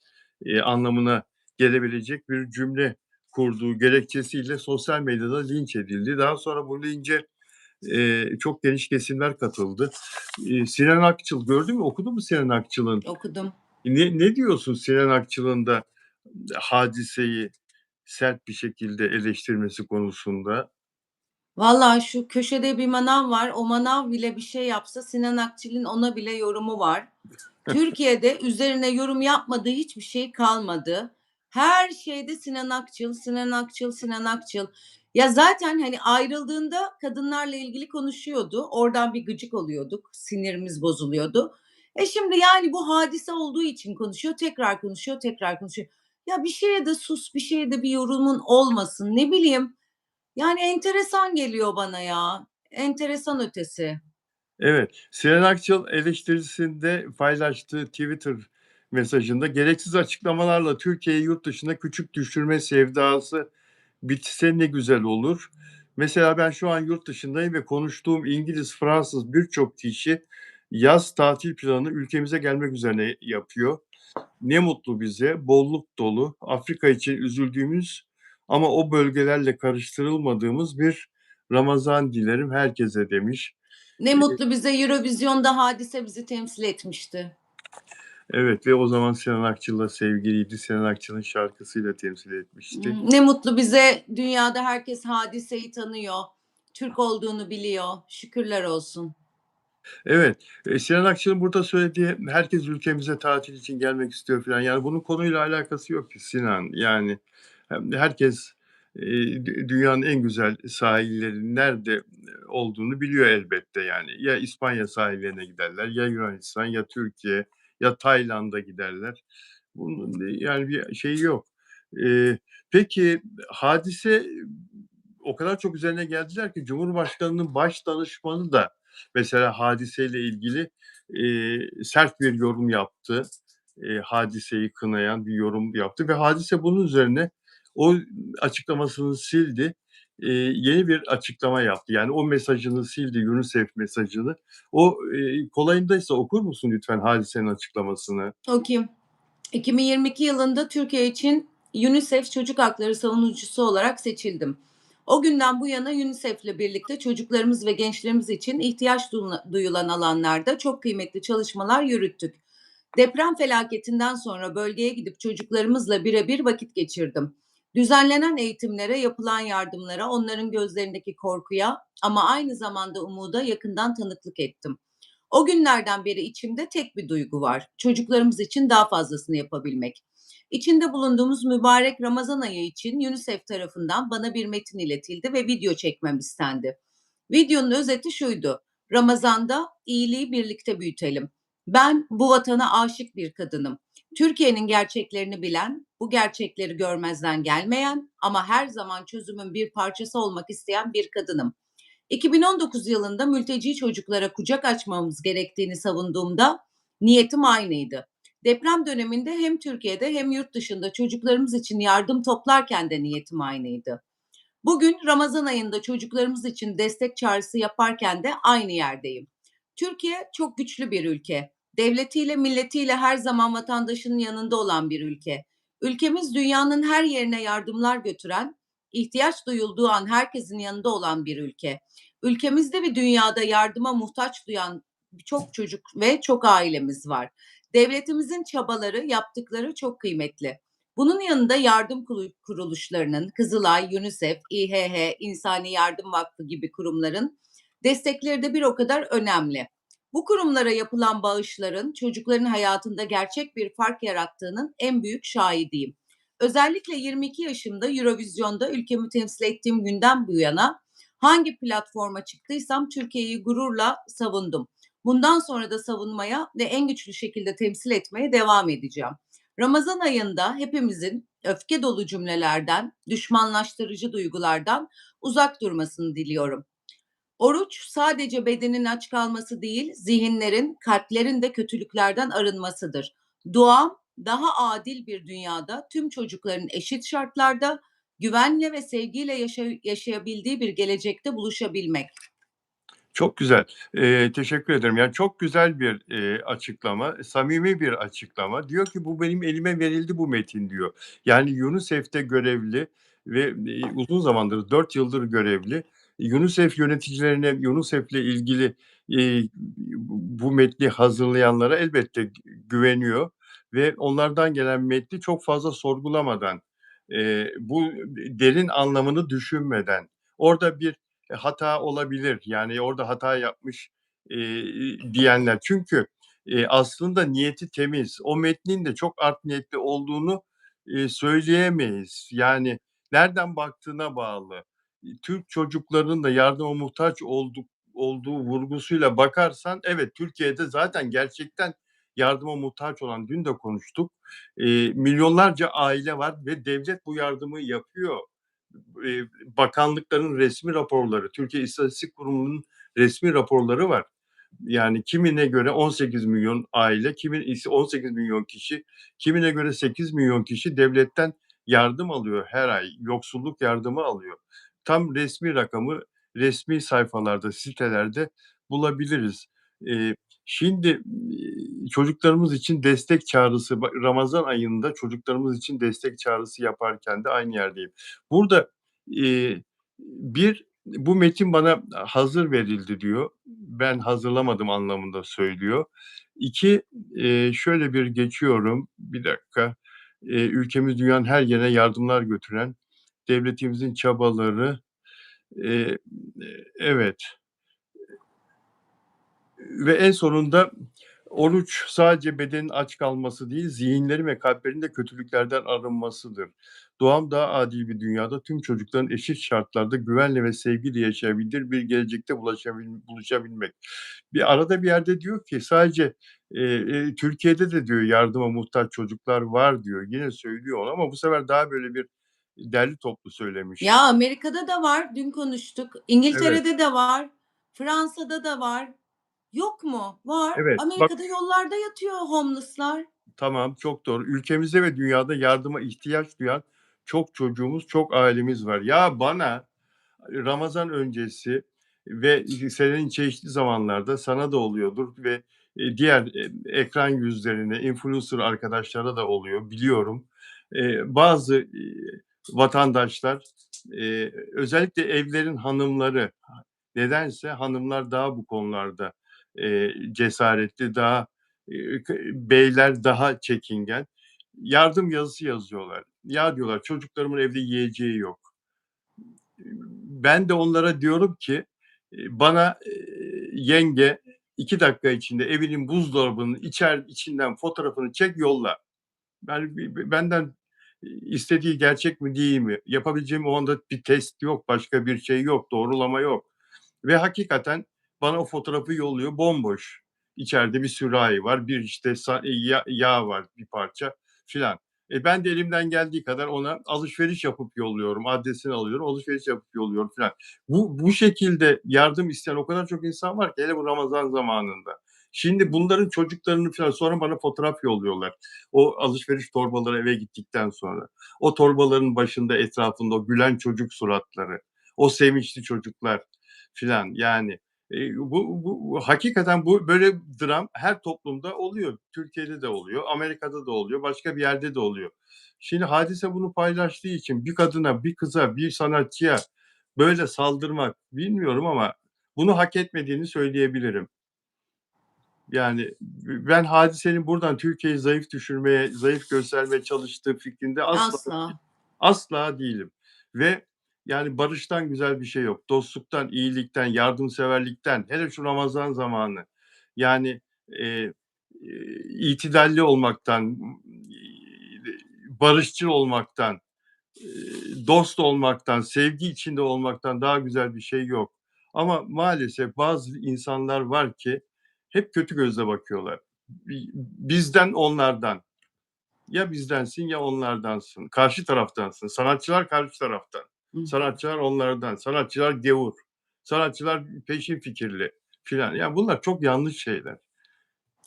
anlamına gelebilecek bir cümle kurduğu gerekçesiyle sosyal medyada linç edildi. Daha sonra bu lince çok geniş kesimler katıldı. Sinan Akçıl gördün mü, okudun mu Sinan Akçıl'ın? Okudum. Ne diyorsun Sinan Akçıl'ın da Hadise'yi sert bir şekilde eleştirmesi konusunda? Vallahi şu köşede bir manav var. O manav bile bir şey yapsa Sinan Akçil'in ona bile yorumu var. Türkiye'de üzerine yorum yapmadığı hiçbir şey kalmadı. Her şeyde Sinan Akçıl, Sinan Akçıl, Sinan Akçıl. Ya zaten hani ayrıldığında kadınlarla ilgili konuşuyordu. Oradan bir gıcık oluyorduk. Sinirimiz bozuluyordu. Şimdi yani bu hadise olduğu için konuşuyor, tekrar konuşuyor, tekrar konuşuyor. Ya bir şeye de sus, bir şeye de bir yorumun olmasın. Ne bileyim. Yani enteresan geliyor bana ya. Enteresan ötesi. Evet, Sinan Akçıl eleştirisinde paylaştığı Twitter mesajında gereksiz açıklamalarla Türkiye'yi yurt dışında küçük düşürme sevdası bitse ne güzel olur. Mesela ben şu an yurt dışındayım ve konuştuğum İngiliz, Fransız birçok kişi yaz tatil planını ülkemize gelmek üzere yapıyor. Ne mutlu bize, bolluk dolu, Afrika için üzüldüğümüz ama o bölgelerle karıştırılmadığımız bir Ramazan dilerim herkese demiş. Ne mutlu bize Eurovision'da Hadise bizi temsil etmişti. Evet ve o zaman Sinan Akçıl'la sevgiliydi. Sinan Akçıl'ın şarkısıyla temsil etmişti. Ne mutlu bize dünyada herkes Hadise'yi tanıyor. Türk olduğunu biliyor. Şükürler olsun. Evet, Sinan Akçıl'ın burada söylediği herkes ülkemize tatil için gelmek istiyor filan. Yani bunun konuyla alakası yok ki Sinan. Yani herkes dünyanın en güzel sahilleri nerede olduğunu biliyor elbette yani. Ya İspanya sahillerine giderler, ya Yunanistan, ya Türkiye, ya Tayland'a giderler. Bunun yani bir şeyi yok. Peki hadise o kadar çok üzerine geldiler ki Cumhurbaşkanı'nın baş danışmanı da mesela hadiseyle ilgili sert bir yorum yaptı. Hadiseyi kınayan bir yorum yaptı ve hadise bunun üzerine o açıklamasını sildi. Yeni bir açıklama yaptı. Yani o mesajını sildi, UNICEF mesajını. O kolayındaysa okur musun lütfen hadisenin açıklamasını? Okuyayım. 2022 yılında Türkiye için UNICEF Çocuk Hakları Savunucusu olarak seçildim. O günden bu yana UNICEF'le birlikte çocuklarımız ve gençlerimiz için ihtiyaç duyulan alanlarda çok kıymetli çalışmalar yürüttük. Deprem felaketinden sonra bölgeye gidip çocuklarımızla birebir vakit geçirdim. Düzenlenen eğitimlere, yapılan yardımlara, onların gözlerindeki korkuya ama aynı zamanda umuda yakından tanıklık ettim. O günlerden beri içimde tek bir duygu var. Çocuklarımız için daha fazlasını yapabilmek. İçinde bulunduğumuz mübarek Ramazan ayı için UNICEF tarafından bana bir metin iletildi ve video çekmem istendi. Videonun özeti şuydu: Ramazan'da iyiliği birlikte büyütelim. Ben bu vatana aşık bir kadınım. Türkiye'nin gerçeklerini bilen, bu gerçekleri görmezden gelmeyen ama her zaman çözümün bir parçası olmak isteyen bir kadınım. 2019 yılında mülteci çocuklara kucak açmamız gerektiğini savunduğumda niyetim aynıydı. Deprem döneminde hem Türkiye'de hem yurt dışında çocuklarımız için yardım toplarken de niyetim aynıydı. Bugün Ramazan ayında çocuklarımız için destek çağrısı yaparken de aynı yerdeyim. Türkiye çok güçlü bir ülke. Devletiyle, milletiyle her zaman vatandaşının yanında olan bir ülke. Ülkemiz dünyanın her yerine yardımlar götüren, ihtiyaç duyulduğu an herkesin yanında olan bir ülke. Ülkemizde ve dünyada yardıma muhtaç duyan çok çocuk ve çok ailemiz var. Devletimizin çabaları, yaptıkları çok kıymetli. Bunun yanında yardım kuruluşlarının, Kızılay, UNICEF, İHH, İnsani Yardım Vakfı gibi kurumların destekleri de bir o kadar önemli. Bu kurumlara yapılan bağışların çocukların hayatında gerçek bir fark yarattığının en büyük şahidiyim. Özellikle 22 yaşımda Eurovision'da ülkemi temsil ettiğim günden bu yana hangi platforma çıktıysam Türkiye'yi gururla savundum. Bundan sonra da savunmaya ve en güçlü şekilde temsil etmeye devam edeceğim. Ramazan ayında hepimizin öfke dolu cümlelerden, düşmanlaştırıcı duygulardan uzak durmasını diliyorum. Oruç sadece bedenin aç kalması değil, zihinlerin, kalplerin de kötülüklerden arınmasıdır. Duam, daha adil bir dünyada tüm çocukların eşit şartlarda güvenle ve sevgiyle yaşayabildiği bir gelecekte buluşabilmek. Çok güzel. Teşekkür ederim. Yani çok güzel bir, açıklama, samimi bir açıklama. Diyor ki, "Bu benim elime verildi bu metin." diyor. Yani UNICEF'te görevli ve, uzun zamandır 4 yıldır görevli. UNICEF yöneticilerine, UNICEF'le ilgili, bu metni hazırlayanlara elbette güveniyor ve onlardan gelen metni çok fazla sorgulamadan, bu derin anlamını düşünmeden, orada bir hata olabilir. Yani orada hata yapmış, diyenler. Çünkü, aslında niyeti temiz. O metnin de çok art niyetli olduğunu, söyleyemeyiz. Yani nereden baktığına bağlı. Türk çocuklarının da yardıma muhtaç olduğu vurgusuyla bakarsan evet, Türkiye'de zaten gerçekten yardıma muhtaç olan, dün de konuştuk, milyonlarca aile var ve devlet bu yardımı yapıyor. Bakanlıkların resmi raporları, Türkiye İstatistik Kurumu'nun resmi raporları var. Yani kimine göre 18 milyon aile, ise 18 milyon kişi, kimine göre 8 milyon kişi devletten yardım alıyor her ay. Yoksulluk yardımı alıyor. Tam resmi rakamı resmi sayfalarda, sitelerde bulabiliriz. Şimdi, çocuklarımız için destek çağrısı, Ramazan ayında çocuklarımız için destek çağrısı yaparken de aynı yerdeyim. Burada, bu metin bana hazır verildi diyor. Ben hazırlamadım anlamında söylüyor. 2, şöyle bir geçiyorum, bir dakika. Ülkemiz dünyanın her yerine yardımlar götüren devletimizin çabaları. Eee, evet. Ve en sonunda oruç sadece bedenin aç kalması değil, zihinlerin ve kalplerin de kötülüklerden arınmasıdır. Doğan daha adil bir dünyada tüm çocukların eşit şartlarda güvenle ve sevgiyle yaşayabildiği bir gelecekte buluşabilmek. Bir arada bir yerde diyor ki sadece, Türkiye'de de diyor yardıma muhtaç çocuklar var diyor. Yine söylüyor onu ama bu sefer daha böyle bir derli toplu söylemiş. Ya Amerika'da da var, dün konuştuk. Evet, İngiltere'de de var, Fransa'da da var. Yok mu? Var. evet. Bak. Amerika'da yollarda yatıyor homeless'lar. Tamam, çok doğru. Ülkemizde ve dünyada yardıma ihtiyaç duyan çok çocuğumuz, çok ailemiz var. Ya bana Ramazan öncesi ve senenin çeşitli zamanlarda sana da oluyordur ve, diğer, ekran yüzlerine, influencer arkadaşlara da oluyor, biliyorum. Bazı, vatandaşlar, özellikle evlerin hanımları, nedense hanımlar daha bu konularda, cesaretli, daha, beyler daha çekingen. Yardım yazısı yazıyorlar. Ya diyorlar çocuklarımın evde yiyeceği yok. Ben de onlara diyorum ki, bana, yenge 2 dakika içinde evinin buzdolabının içinden fotoğrafını çek yolla. Yani benden istediği gerçek mi değil mi? Yapabileceğim o anda bir test yok, başka bir şey yok, doğrulama yok. Ve hakikaten bana o fotoğrafı yolluyor, bomboş. İçeride bir sürahi var, bir işte yağ var bir parça filan. Ben de elimden geldiği kadar ona alışveriş yapıp yolluyorum, adresini alıyorum, alışveriş yapıp yolluyorum filan. Bu şekilde yardım isteyen o kadar çok insan var ki hele bu Ramazan zamanında. Şimdi bunların çocuklarını filan sonra bana fotoğraf yolluyorlar. O alışveriş torbaları eve gittikten sonra. O torbaların başında, etrafında o gülen çocuk suratları, o sevinçli çocuklar filan. Yani, bu hakikaten bu böyle dram her toplumda oluyor. Türkiye'de de oluyor, Amerika'da da oluyor, başka bir yerde de oluyor. Şimdi Hadise bunu paylaştığı için bir kadına, bir kıza, bir sanatçıya böyle saldırmak bilmiyorum ama bunu hak etmediğini söyleyebilirim. Yani ben Hadise'nin buradan Türkiye'yi zayıf düşürmeye, zayıf göstermeye çalıştığı fikrinde Asla. asla değilim ve yani barıştan güzel bir şey yok. Dostluktan, iyilikten, yardımseverlikten, hele şu Ramazan zamanı, yani, itidalli olmaktan, barışçıl olmaktan, dost olmaktan, sevgi içinde olmaktan daha güzel bir şey yok. Ama maalesef bazı insanlar var ki hep kötü gözle bakıyorlar. Bizden onlardan. Ya bizdensin ya onlardansın. Karşı taraftansın. Sanatçılar karşı taraftan. Sanatçılar onlardan. Sanatçılar gavur. Sanatçılar peşin fikirli filan. Ya bunlar çok yanlış şeyler.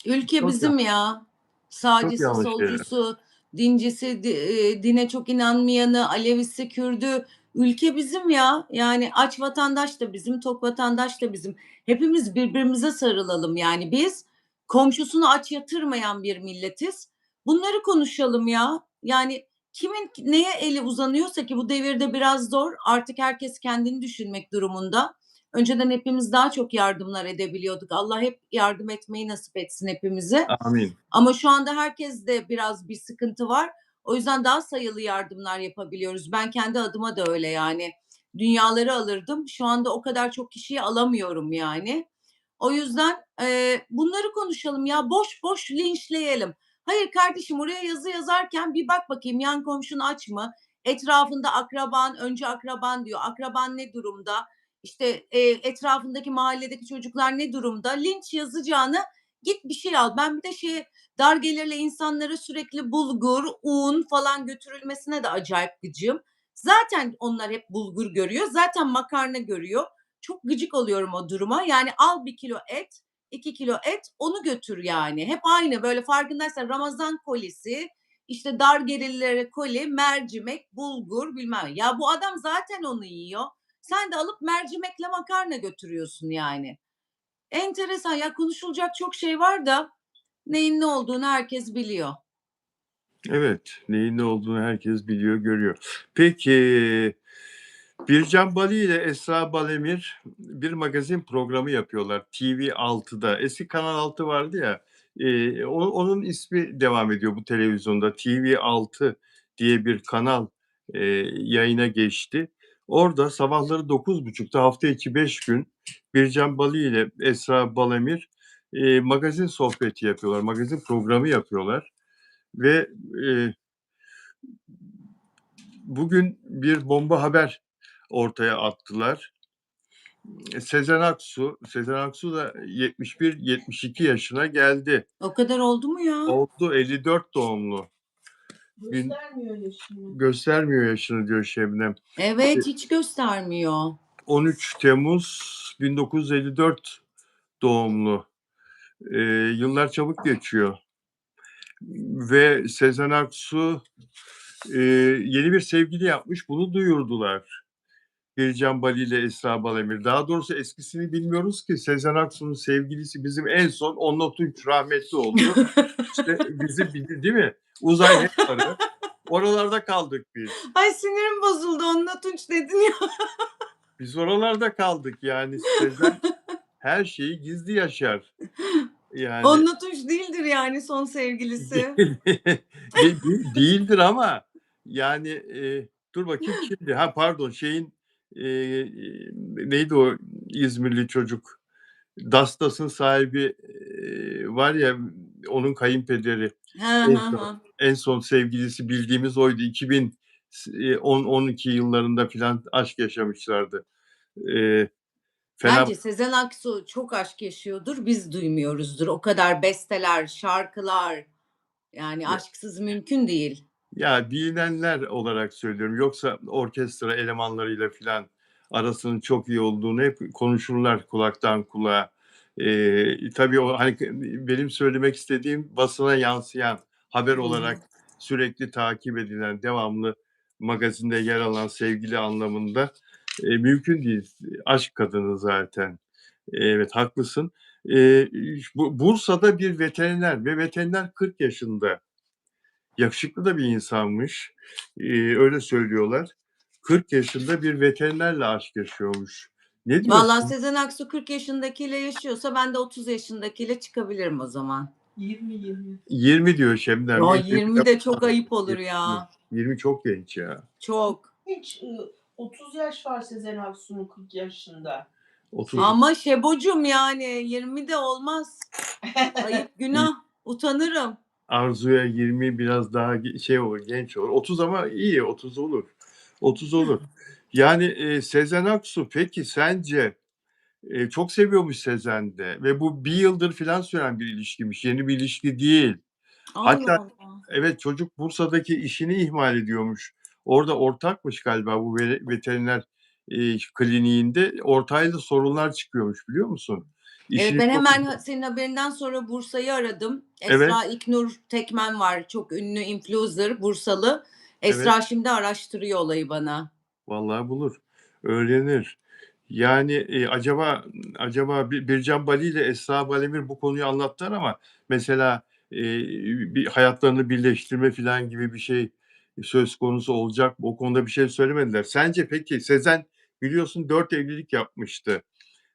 Ülke Çok ya bizim ya. çok Sağcısı, yanlış şeyler. solcusu, dincisi, dine çok inanmayanı, Alevisi, Kürdü. Ülke bizim ya. Yani aç vatandaş da bizim, tok vatandaş da bizim. Hepimiz birbirimize sarılalım. Yani biz komşusunu aç yatırmayan bir milletiz. Bunları konuşalım ya. Yani kimin neye eli uzanıyorsa ki bu devirde biraz zor. Artık herkes kendini düşünmek durumunda. Önceden hepimiz daha çok yardımlar edebiliyorduk. Allah hep yardım etmeyi nasip etsin hepimize. Amin. Ama şu anda herkeste biraz bir sıkıntı var. O yüzden daha sayılı yardımlar yapabiliyoruz. Ben kendi adıma da öyle yani. Dünyaları alırdım. Şu anda o kadar çok kişiyi alamıyorum yani. O yüzden bunları konuşalım ya. Boş boş linçleyelim. Hayır kardeşim oraya yazı yazarken bir bak bakayım yan komşun aç mı? Etrafında akraban, önce akraban diyor. Akraban ne durumda? İşte etrafındaki mahalledeki çocuklar ne durumda? Linç yazacağını git bir şey al. Ben bir de dar gelirli insanlara sürekli bulgur, un falan götürülmesine de acayip gıcığım. Zaten onlar hep bulgur görüyor. Zaten makarna görüyor. Çok gıcık oluyorum o duruma. Yani al 1 kilo et, 2 kilo et onu götür yani. Hep aynı böyle farkındaysan Ramazan kolisi, işte dar gelirlere koli, mercimek, bulgur bilmem. Ya bu adam zaten onu yiyor. Sen de alıp mercimekle makarna götürüyorsun yani. Enteresan ya konuşulacak çok şey var da neyin ne olduğunu herkes biliyor. Evet, neyin ne olduğunu herkes biliyor, görüyor. Peki, Bircan Bali ile Esra Balemir bir magazin programı yapıyorlar TV6'da. Eski Kanal 6 vardı ya, onun ismi devam ediyor bu televizyonda. TV6 diye bir kanal, yayına geçti. Orada sabahları 9.30'da hafta içi 5 gün Bircan Balı ile Esra Balemir magazin sohbeti yapıyorlar. Magazin programı yapıyorlar. Ve bugün bir bomba haber ortaya attılar. Sezen Aksu da 71-72 yaşına geldi. O kadar oldu mu ya? Oldu, 54 doğumlu. Göstermiyor yaşını. Göstermiyor yaşını diyor Şebnem. Evet, hiç göstermiyor. 13 Temmuz 1954 doğumlu. Yıllar çabuk geçiyor. Ve Sezen Aksu yeni bir sevgili yapmış. Bunu duyurdular. Bircan Bali ile Esra Balemir. Daha doğrusu eskisini bilmiyoruz ki. Sezen Aksu'nun sevgilisi bizim en son Onno Tunç rahmetli oldu. İşte bizi bildi değil mi? Uzay hepları. Oralarda kaldık biz. Ay sinirim bozuldu. Onunla Tunç dedin ya. Biz oralarda kaldık yani. Sezen her şeyi gizli yaşar. Yani Onunla Tunç değildir yani son sevgilisi. değildir ama yani dur bakayım şimdi. Ha pardon neydi o İzmirli çocuk? Dastas'ın sahibi var ya, onun kayınpederi. En son sevgilisi bildiğimiz oydu. 2010-12 yıllarında filan aşk yaşamışlardı. Bence Sezen Aksu çok aşk yaşıyordur. Biz duymuyoruzdur. O kadar besteler, şarkılar. Yani aşksız mümkün değil. Ya bilinenler olarak söylüyorum. Yoksa orkestra elemanlarıyla filan arasının çok iyi olduğunu hep konuşurlar kulaktan kulağa. Tabii o hani benim söylemek istediğim basına yansıyan, haber olarak sürekli takip edilen, devamlı magazinde yer alan sevgili anlamında mümkün değil. Aşk kadını zaten. Evet, haklısın. Bursa'da bir veteriner ve veteriner 40 yaşında. Yakışıklı da bir insanmış. Öyle söylüyorlar. 40 yaşında bir veterinerle aşk yaşıyormuş. Ne diyorsun? Vallahi Sezen Aksu 40 yaşındakiyle yaşıyorsa ben de 30 yaşındakiyle çıkabilirim o zaman. 20. 20 diyor Şebnem. Ya 20 de çok ayıp olur ya. 20 çok genç ya. Çok. Hiç 30 yaş var Sezen Aksu'nun 40 yaşında. 30. Ama Şebocum yani 20 de olmaz. Ayıp, günah. Utanırım. Arzu'ya 20 biraz daha şey olur, genç olur. 30 ama iyi, 30 olur. 30 olur. Yani Sezen Aksu peki sence çok seviyormuş Sezen de ve bu bir yıldır filan süren bir ilişkiymiş. Yeni bir ilişki değil. Hatta Allah Allah. evet, çocuk Bursa'daki işini ihmal ediyormuş. Orada ortakmış galiba bu veteriner kliniğinde. Ortaylı sorunlar çıkıyormuş, biliyor musun? Evet, ben hemen senin haberinden sonra Bursa'yı aradım. Esra İknur Tekmen var. Çok ünlü influencer, Bursalı. Esra şimdi araştırıyor olayı bana. Vallahi bulur. Öğrenir. Yani acaba Bircan Bali ile Esra Balemir bu konuyu anlattılar ama mesela bir hayatlarını birleştirme falan gibi bir şey söz konusu olacak mı? O konuda bir şey söylemediler. Sence peki Sezen biliyorsun 4 evlilik yapmıştı.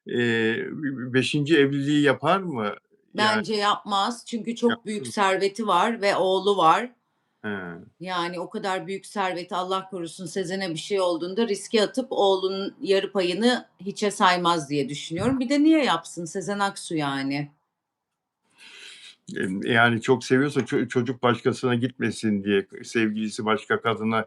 5. evliliği yapar mı? Bence yapmaz. Çünkü çok büyük Yapsın. serveti var ve oğlu var. He. Yani o kadar büyük serveti, Allah korusun Sezen'e bir şey olduğunda riske atıp oğlunun yarı payını hiçe saymaz diye düşünüyorum. Bir de niye yapsın Sezen Aksu yani? Yani çok seviyorsa çocuk başkasına gitmesin diye, sevgilisi başka kadına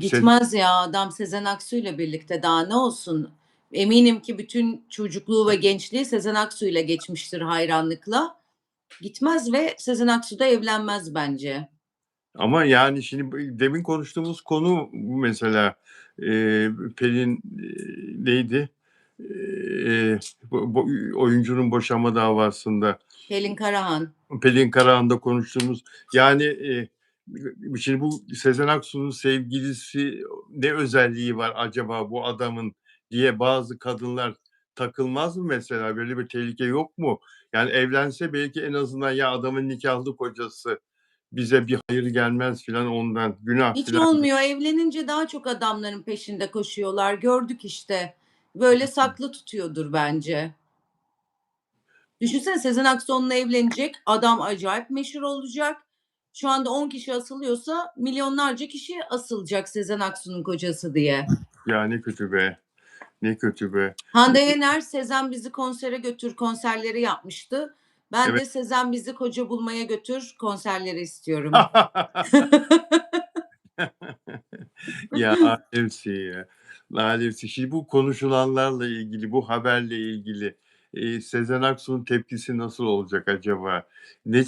Gitmez ya, adam Sezen Aksu ile birlikte, daha ne olsun? Eminim ki bütün çocukluğu ve gençliği Sezen Aksu ile geçmiştir hayranlıkla. Gitmez ve Sezen Aksu da evlenmez bence. Ama yani şimdi demin konuştuğumuz konu bu mesela. Pelin neydi? Bu oyuncunun boşanma davasında. Pelin Karahan. Pelin Karahan'da konuştuğumuz yani şimdi bu Sezen Aksu'nun sevgilisi ne özelliği var acaba bu adamın diye bazı kadınlar takılmaz mı mesela? Böyle bir tehlike yok mu? Yani evlense belki en azından ya adamın nikahlı kocası, bize bir hayır gelmez filan ondan, günah Hiç filan. olmuyor. Evlenince daha çok adamların peşinde koşuyorlar. Gördük işte. Böyle saklı tutuyordur bence. Düşünsene, Sezen Aksu onunla evlenecek. Adam acayip meşhur olacak. Şu anda 10 kişi asılıyorsa milyonlarca kişi asılacak Sezen Aksu'nun kocası diye. Ya ne kötü be. Ne kötü be. Hande Yener Sezen Bizi konsere götür konserleri yapmıştı. Ben Evet. de Sezen Bizi koca bulmaya götür konserleri istiyorum. Ya alemsin ya. Alemsin. Şimdi bu konuşulanlarla ilgili, bu haberle ilgili Sezen Aksu'nun tepkisi nasıl olacak acaba? Ne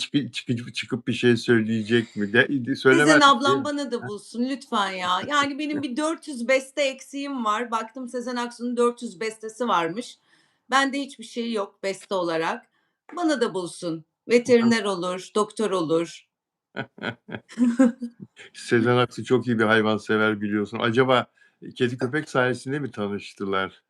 çıkıp bir şey söyleyecek mi? Söylemez Sezen değil ablam mi? bana da bulsun lütfen ya. Yani benim bir 400 beste eksiğim var. Baktım Sezen Aksu'nun 400 bestesi varmış. Bende hiçbir şey yok beste olarak. Bana da bulsun. Veteriner olur, doktor olur. Sezen Aksu çok iyi bir hayvansever biliyorsun. Acaba kedi köpek sayesinde mi tanıştılar?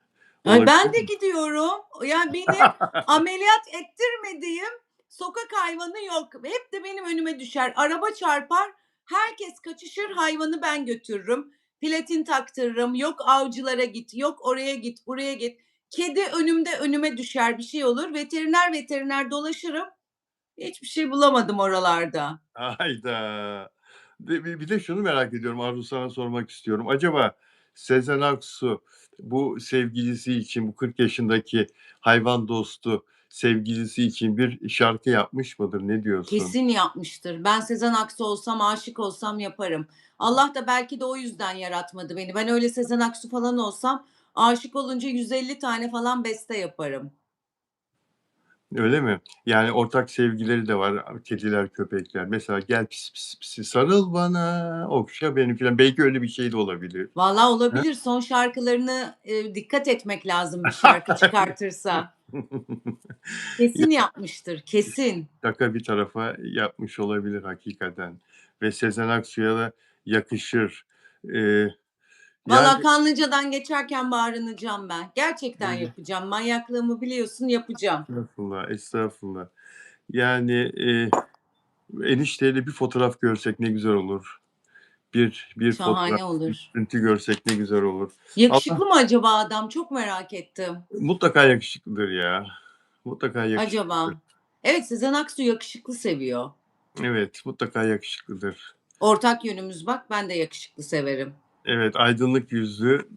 Ay ben Olabilir de mi? gidiyorum. Yani benim ameliyat ettirmediğim sokak hayvanı yok. Hep de benim önüme düşer. Araba çarpar, herkes kaçışır, hayvanı ben götürürüm. Platin taktırırım. Yok avcılara git, yok oraya git, buraya git. Kedi önüme düşer, bir şey olur. Veteriner dolaşırım. Hiçbir şey bulamadım oralarda. Hayda! Bir de şunu merak ediyorum, Arzu sana sormak istiyorum. Acaba Sezen Aksu bu sevgilisi için, bu 40 yaşındaki hayvan dostu sevgilisi için bir şarkı yapmış mıdır? Ne diyorsun? Kesin yapmıştır. Ben Sezen Aksu olsam, aşık olsam yaparım. Allah da belki de o yüzden yaratmadı beni. Ben öyle Sezen Aksu falan olsam aşık olunca 150 tane falan beste yaparım. Öyle mi? Yani ortak sevgileri de var, kediler, köpekler. Mesela "Gel pis pis pisi sarıl bana, okşa beni" filan. Belki öyle bir şey de olabilir. Vallahi He? olabilir. Son şarkılarını, dikkat etmek lazım bir şarkı çıkartırsa. Ya, Kesin yapmıştır, kesin. şaka bir tarafa yapmış olabilir hakikaten ve Sezen Aksu'ya da yakışır. Eee, yani Vallahi Kanlıca'dan geçerken bağırınacağım ben. Gerçekten yapacağım. Manyaklığımı biliyorsun, yapacağım. Estağfurullah, estağfurullah. Yani, enişteyle bir fotoğraf görsek ne güzel olur. Bir fotoğraf, Şahane bir olur. görüntü görsek ne güzel olur. Allah Yakışıklı mı acaba adam? Çok merak ettim. mutlaka yakışıklıdır ya. Mutlaka yakışıklıdır. Acaba? Evet, Sezen Aksu yakışıklı seviyor. Evet, mutlaka yakışıklıdır. Ortak yönümüz bak, ben de yakışıklı severim. Evet, aydınlık yüzlü,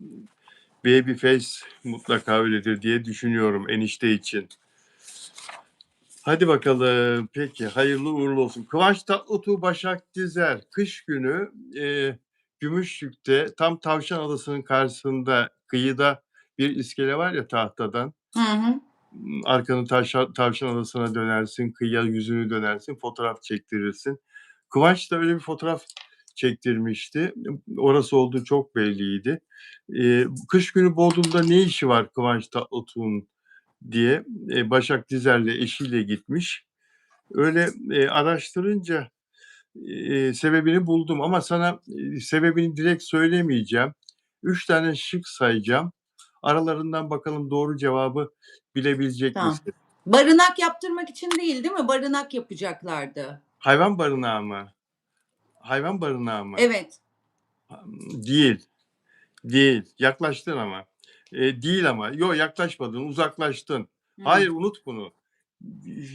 baby face mutlaka öyledir diye düşünüyorum enişte için. Hadi bakalım. Peki, hayırlı uğurlu olsun. Kıvanç Tatlıtuğ, Başak Dizer. Kış günü, Gümüşlük'te tam Tavşan Adası'nın karşısında kıyıda bir iskele var ya tahtadan. Hı hı. Arkanı Tavşan Adası'na dönersin, kıyıya yüzünü dönersin, fotoğraf çektirirsin. Kıvanç da öyle bir fotoğraf çektirmişti. Orası olduğu çok belliydi. Kış günü Bodrum'da ne işi var Kıvanç Tatlıtuğ'un diye Başak Dizer'le eşiyle gitmiş. Öyle araştırınca sebebini buldum ama sana sebebini direkt söylemeyeceğim. 3 tane şık sayacağım. Aralarından bakalım doğru cevabı bilebilecek Tamam. misin? Barınak yaptırmak için değil mi? Barınak yapacaklardı. Hayvan barınağı mı? Hayvan barınağı mı? Evet. Değil, değil. Yaklaştın ama. Değil ama. Yo, yaklaşmadın, uzaklaştın. Hayır, Hımm. unut bunu.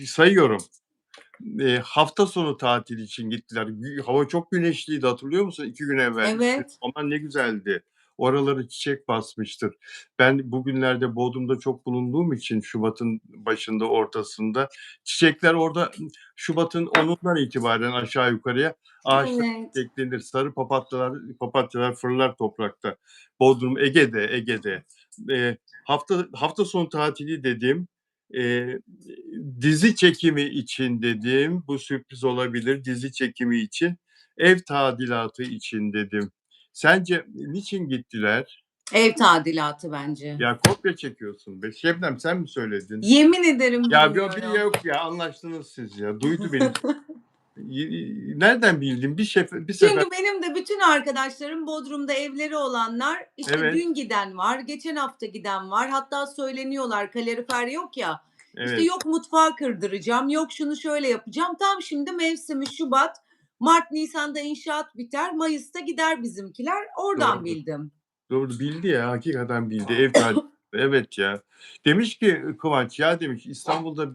Sayıyorum. Hafta sonu tatil için gittiler. Hava çok güneşliydi, hatırlıyor musun? 2 gün evvel. Evet. Aman ne güzeldi. Oraları çiçek basmıştır. Ben bugünlerde Bodrum'da çok bulunduğum için şubatın başında, ortasında çiçekler orada şubatın 10'undan itibaren aşağı yukarıya ağaçlar Evet. çiçeklenir. Sarı papatyalar fırlar toprakta. Bodrum Ege'de. Hafta sonu tatili dedim. Eee, dizi çekimi için dedim. Bu sürpriz olabilir. Dizi çekimi için. Ev tadilatı için dedim. Sence niçin gittiler? Ev tadilatı bence. Ya kopya çekiyorsun be. Şebnem sen mi söyledin? Yemin ederim Ya bilmiyorum. yok ya anlaştınız siz ya. Duydu beni. Nereden bildin? Bir sefer Çünkü benim de bütün arkadaşlarım Bodrum'da evleri olanlar, işte evet, dün giden var, geçen hafta giden var. Hatta söyleniyorlar kalorifer yok ya. İşte evet. yok mutfağı kırdıracağım, yok şunu şöyle yapacağım. Tam şimdi mevsimi Şubat, Mart, Nisan'da inşaat biter, Mayıs'ta gider bizimkiler. Oradan Doğru. bildim. Doğru bildi ya. Hakikaten bildi. Ev tadilatı. Evet ya. Demiş ki Kıvanç ya demiş İstanbul'da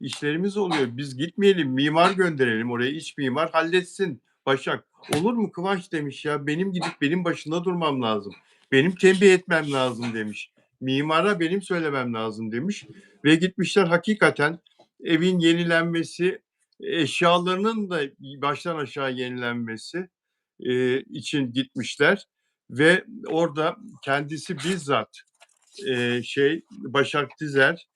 işlerimiz oluyor. Biz gitmeyelim. Mimar gönderelim oraya. İç mimar halletsin. Başak. Olur mu Kıvanç demiş ya. Benim gidip benim başında durmam lazım. benim tembih etmem lazım demiş. Mimara benim söylemem lazım demiş. Ve gitmişler hakikaten evin yenilenmesi, eşyalarının da baştan aşağı yenilenmesi için gitmişler. Ve orada kendisi bizzat Başak Dizer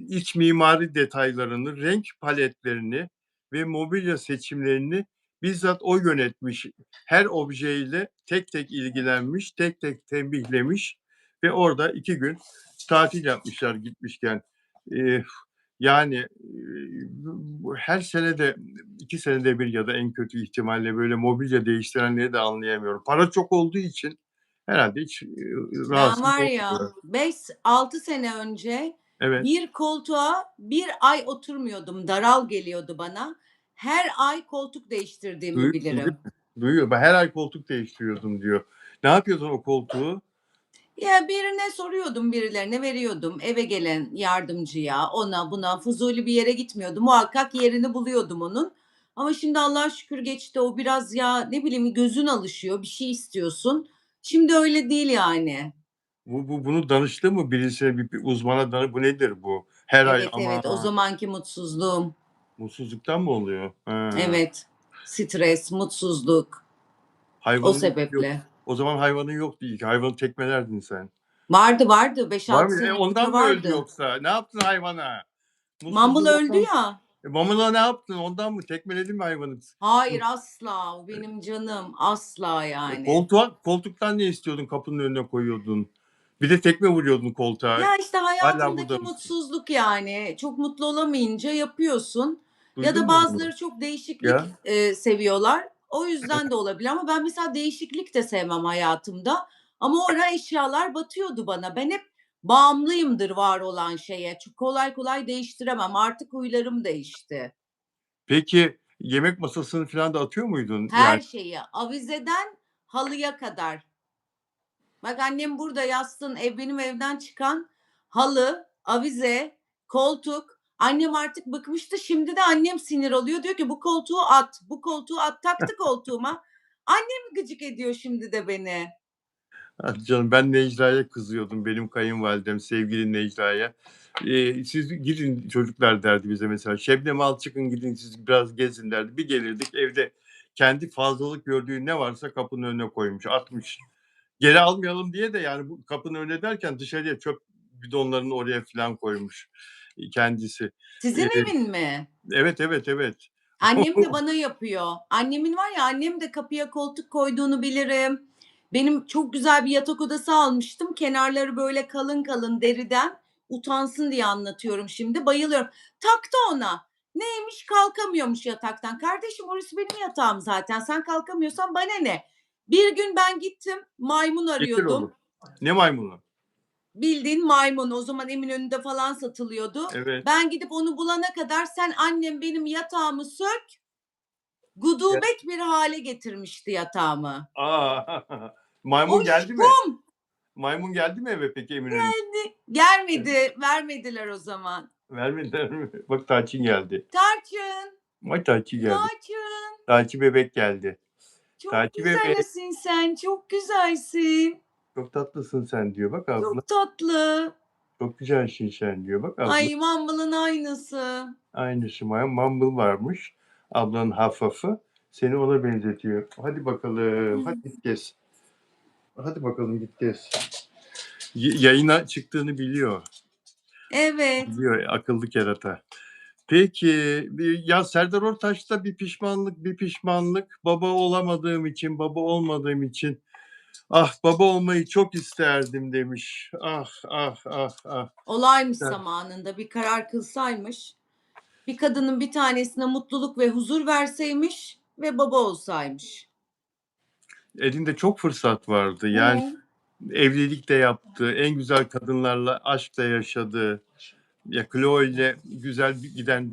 iç mimari detaylarını, renk paletlerini ve mobilya seçimlerini bizzat o yönetmiş. Her objeyle tek tek ilgilenmiş, tek tek tembihlemiş ve orada 2 gün tatil yapmışlar gitmişken. Yani her senede 2 senede bir ya da en kötü ihtimalle böyle mobilya değiştirenleri de anlayamıyorum. Para çok olduğu için herhalde hiç Ben rahatsız var ya olmuyorlar. 5-6 sene önce Evet. bir koltuğa 1 ay oturmuyordum. Daral geliyordu bana. Her ay koltuk değiştirdiğimi Duyuyorsun değil bilirim. mi? Duyuyor. Ben her ay koltuk değiştiriyordum diyor. Ne yapıyordun o koltuğu? Ya birine soruyordum, birilerine veriyordum. Eve gelen yardımcıya, ona buna fuzuli bir yere gitmiyordum. Muhakkak yerini buluyordum onun. Ama şimdi Allah'a şükür geçti. O biraz ya ne bileyim gözün alışıyor. Bir şey istiyorsun. Şimdi öyle değil yani. Bunu danıştı mı birisine, bir uzmana bu nedir bu? Her ay Evet ama evet o zamanki mutsuzluğum. mutsuzluktan mı oluyor? Ha. Evet. Stres, mutsuzluk. O Hayvanın yok. sebeple. O zaman hayvanın yoktu ilk. Hayvanı tekmelerdin sen. Vardı Var 5-6 mı? sene Ondan önce mı öldü vardı. yoksa? Ne yaptın hayvana? Mumble öldü Mutsuzluğundan. ya. Mamına ne yaptın? Ondan mı? Tekmeledin mi hayvanı? Hayır asla. O benim canım. Asla yani. Koltuktan ne istiyordun? Kapının önüne koyuyordun. Bir de tekme vuruyordun koltuğa. Ya işte Hala hayatımdaki burada mısın? mutsuzluk yani. Çok mutlu olamayınca yapıyorsun. Ya Duydun da mu bunu? bazıları çok değişiklik Ya. seviyorlar. O yüzden de olabilir ama ben mesela değişiklik de sevmem hayatımda. Ama orada eşyalar batıyordu bana. Ben hep bağımlıyımdır var olan şeye. Çok kolay kolay değiştiremem. Artık huylarım değişti. Peki yemek masasını falan da atıyor muydun? Her Yani şeyi, avizeden halıya kadar. Bak annem burada yatsın, benim evden çıkan halı, avize, koltuk. Annem artık bıkmıştı. Şimdi de annem sinir oluyor. Diyor ki bu koltuğu at, bu koltuğu at. Taktı koltuğuma. Annem gıcık ediyor şimdi de beni. hadi canım, ben Necla'ya kızıyordum. Benim kayınvalidem sevgili Necla'ya. Siz gidin çocuklar derdi bize mesela. Şebnem al çıkın gidin siz biraz gezin derdi. Bir gelirdik evde kendi fazlalık gördüğü ne varsa kapının önüne koymuş, atmış. Geri almayalım diye de yani bu kapının önüne derken dışarıya çöp bidonlarını oraya falan koymuş kendisi. Sizin Ee, evin mi? evet evet evet. Annem de bana yapıyor. Annemin var ya annem de kapıya koltuk koyduğunu bilirim. Benim çok güzel bir yatak odası almıştım. Kenarları böyle kalın kalın deriden. Utansın diye anlatıyorum şimdi. Bayılıyorum. Taktı ona. Neymiş kalkamıyormuş yataktan. Kardeşim orası benim yatağım zaten. Sen kalkamıyorsan bana ne? Bir gün ben gittim maymun Getir arıyordum. onu. Ne maymunu? Bildiğin maymun o zaman Eminönü'nde falan satılıyordu. Evet. Ben gidip onu bulana kadar sen annem benim yatağımı sök. Ya. Gudubet bir hale getirmişti yatağımı. Aa, maymun geldi mi? Aşkım Maymun geldi mi eve peki Eminönü'ne? gelmedi. Vermediler o zaman. Vermediler mi? Bak Taçin geldi. Tarçın. Ay Taçin geldi. Tarçın. Taçi bebek geldi. Çok Taçi bebek. güzelsin sen. Çok güzelsin. Çok tatlısın sen diyor. Bak abla. Çok tatlı. Çok güzelsin sen diyor. Bak abla. Ay Mumble'ın aynısı. Aynısı Mumble varmış. Ablanın hafafı. Seni ona benzetiyor. Hadi bakalım. Hadi git gez. Hadi bakalım git gez. Yayına çıktığını biliyor. Evet. Biliyor akıllı kerata. Peki ya Serdar Ortaç'ta bir pişmanlık. Baba olmadığım için. Ah baba olmayı çok isterdim demiş. Ah. Olaymış Evet. zamanında bir karar kılsaymış. Bir kadının bir tanesine mutluluk ve huzur verseymiş ve baba olsaymış. Elinde çok fırsat vardı. Yani evlilik de yaptı. En güzel kadınlarla aşk da yaşadı. Ya Chloe ile güzel giden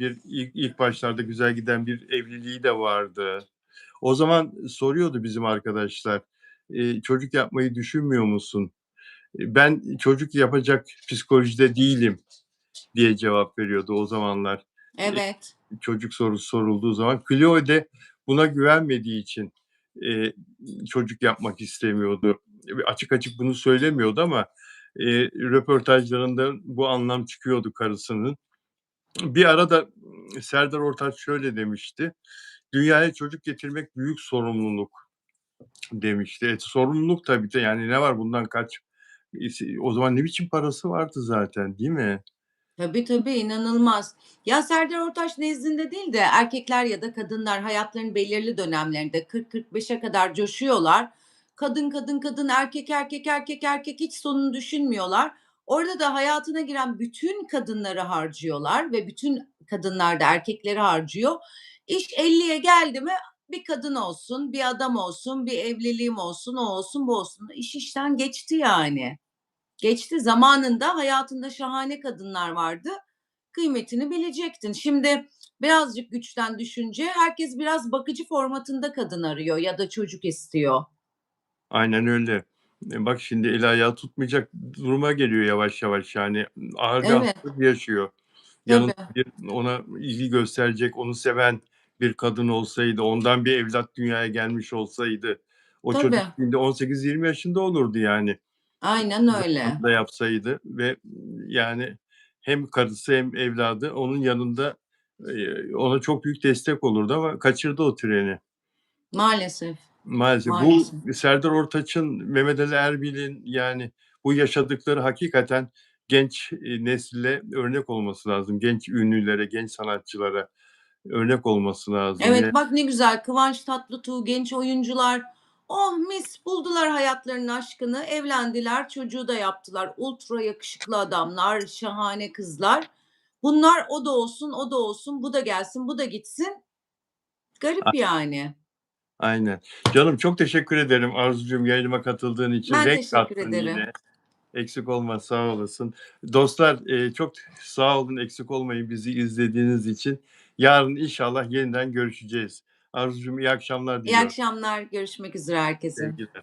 ilk başlarda güzel giden bir evliliği de vardı. O zaman soruyordu bizim arkadaşlar. Çocuk yapmayı düşünmüyor musun? Ben çocuk yapacak psikolojide değilim diye cevap veriyordu o zamanlar. Evet. Çocuk sorusu sorulduğu zaman. Chloe de buna güvenmediği için çocuk yapmak istemiyordu. açık açık bunu söylemiyordu ama röportajlarında bu anlam çıkıyordu karısının. Bir ara da Serdar Ortaç şöyle demişti: "Dünyaya çocuk getirmek büyük sorumluluk." demişti. Sorumluluk tabii de, yani ne var bundan kaç o zaman ne biçim parası vardı zaten, değil mi? Tabii, tabii, inanılmaz. Ya, Serdar Ortaç nezdinde değil de erkekler ya da kadınlar hayatlarının belirli dönemlerinde 40-45'e kadar coşuyorlar. Kadın, kadın, kadın, erkek, erkek, erkek, erkek hiç sonunu düşünmüyorlar. Orada da hayatına giren bütün kadınları harcıyorlar ve bütün kadınlar da erkekleri harcıyor. İş 50'ye geldi mi bir kadın olsun, bir adam olsun, bir evliliğim olsun, o olsun, bu olsun. İş işten geçti yani. Geçti. Zamanında hayatında şahane kadınlar vardı. Kıymetini bilecektin. Şimdi birazcık güçten düşünce herkes biraz bakıcı formatında kadın arıyor ya da çocuk istiyor. Aynen öyle. Bak şimdi eli ayağı tutmayacak duruma geliyor yavaş yavaş, yani ağır bir Evet, hastalık yaşıyor. Yanında tabii, bir ona ilgi gösterecek, onu seven bir kadın olsaydı, ondan bir evlat dünyaya gelmiş olsaydı, o çocuk tabii. şimdi 18-20 yaşında olurdu yani. Aynen öyle. Zamanında yapsaydı ve yani hem karısı hem evladı onun yanında, ona çok büyük destek olurdu ama kaçırdı o treni. Maalesef, Maalesef. Bu maalesef. Serdar Ortaç'ın, Mehmet Ali Erbil'in, yani bu yaşadıkları hakikaten genç, nesile örnek olması lazım. Genç ünlülere, genç sanatçılara örnek olması lazım. Evet, bak ne güzel Kıvanç Tatlıtuğ, genç oyuncular. Oh mis buldular hayatlarının aşkını, evlendiler, çocuğu da yaptılar. Ultra yakışıklı adamlar, şahane kızlar. Bunlar o da olsun, o da olsun, bu da gelsin, bu da gitsin. Garip yani. Aynen. Canım çok teşekkür ederim Arzucuğum, yayınıma katıldığın için. Ben Renk teşekkür kattın ederim. yine. Eksik olma, sağ olasın. Dostlar, çok sağ olun, eksik olmayın bizi izlediğiniz için. Yarın inşallah yeniden görüşeceğiz. Arzucuğum iyi akşamlar İyi diliyorum. akşamlar, görüşmek üzere herkese. Sevgiler.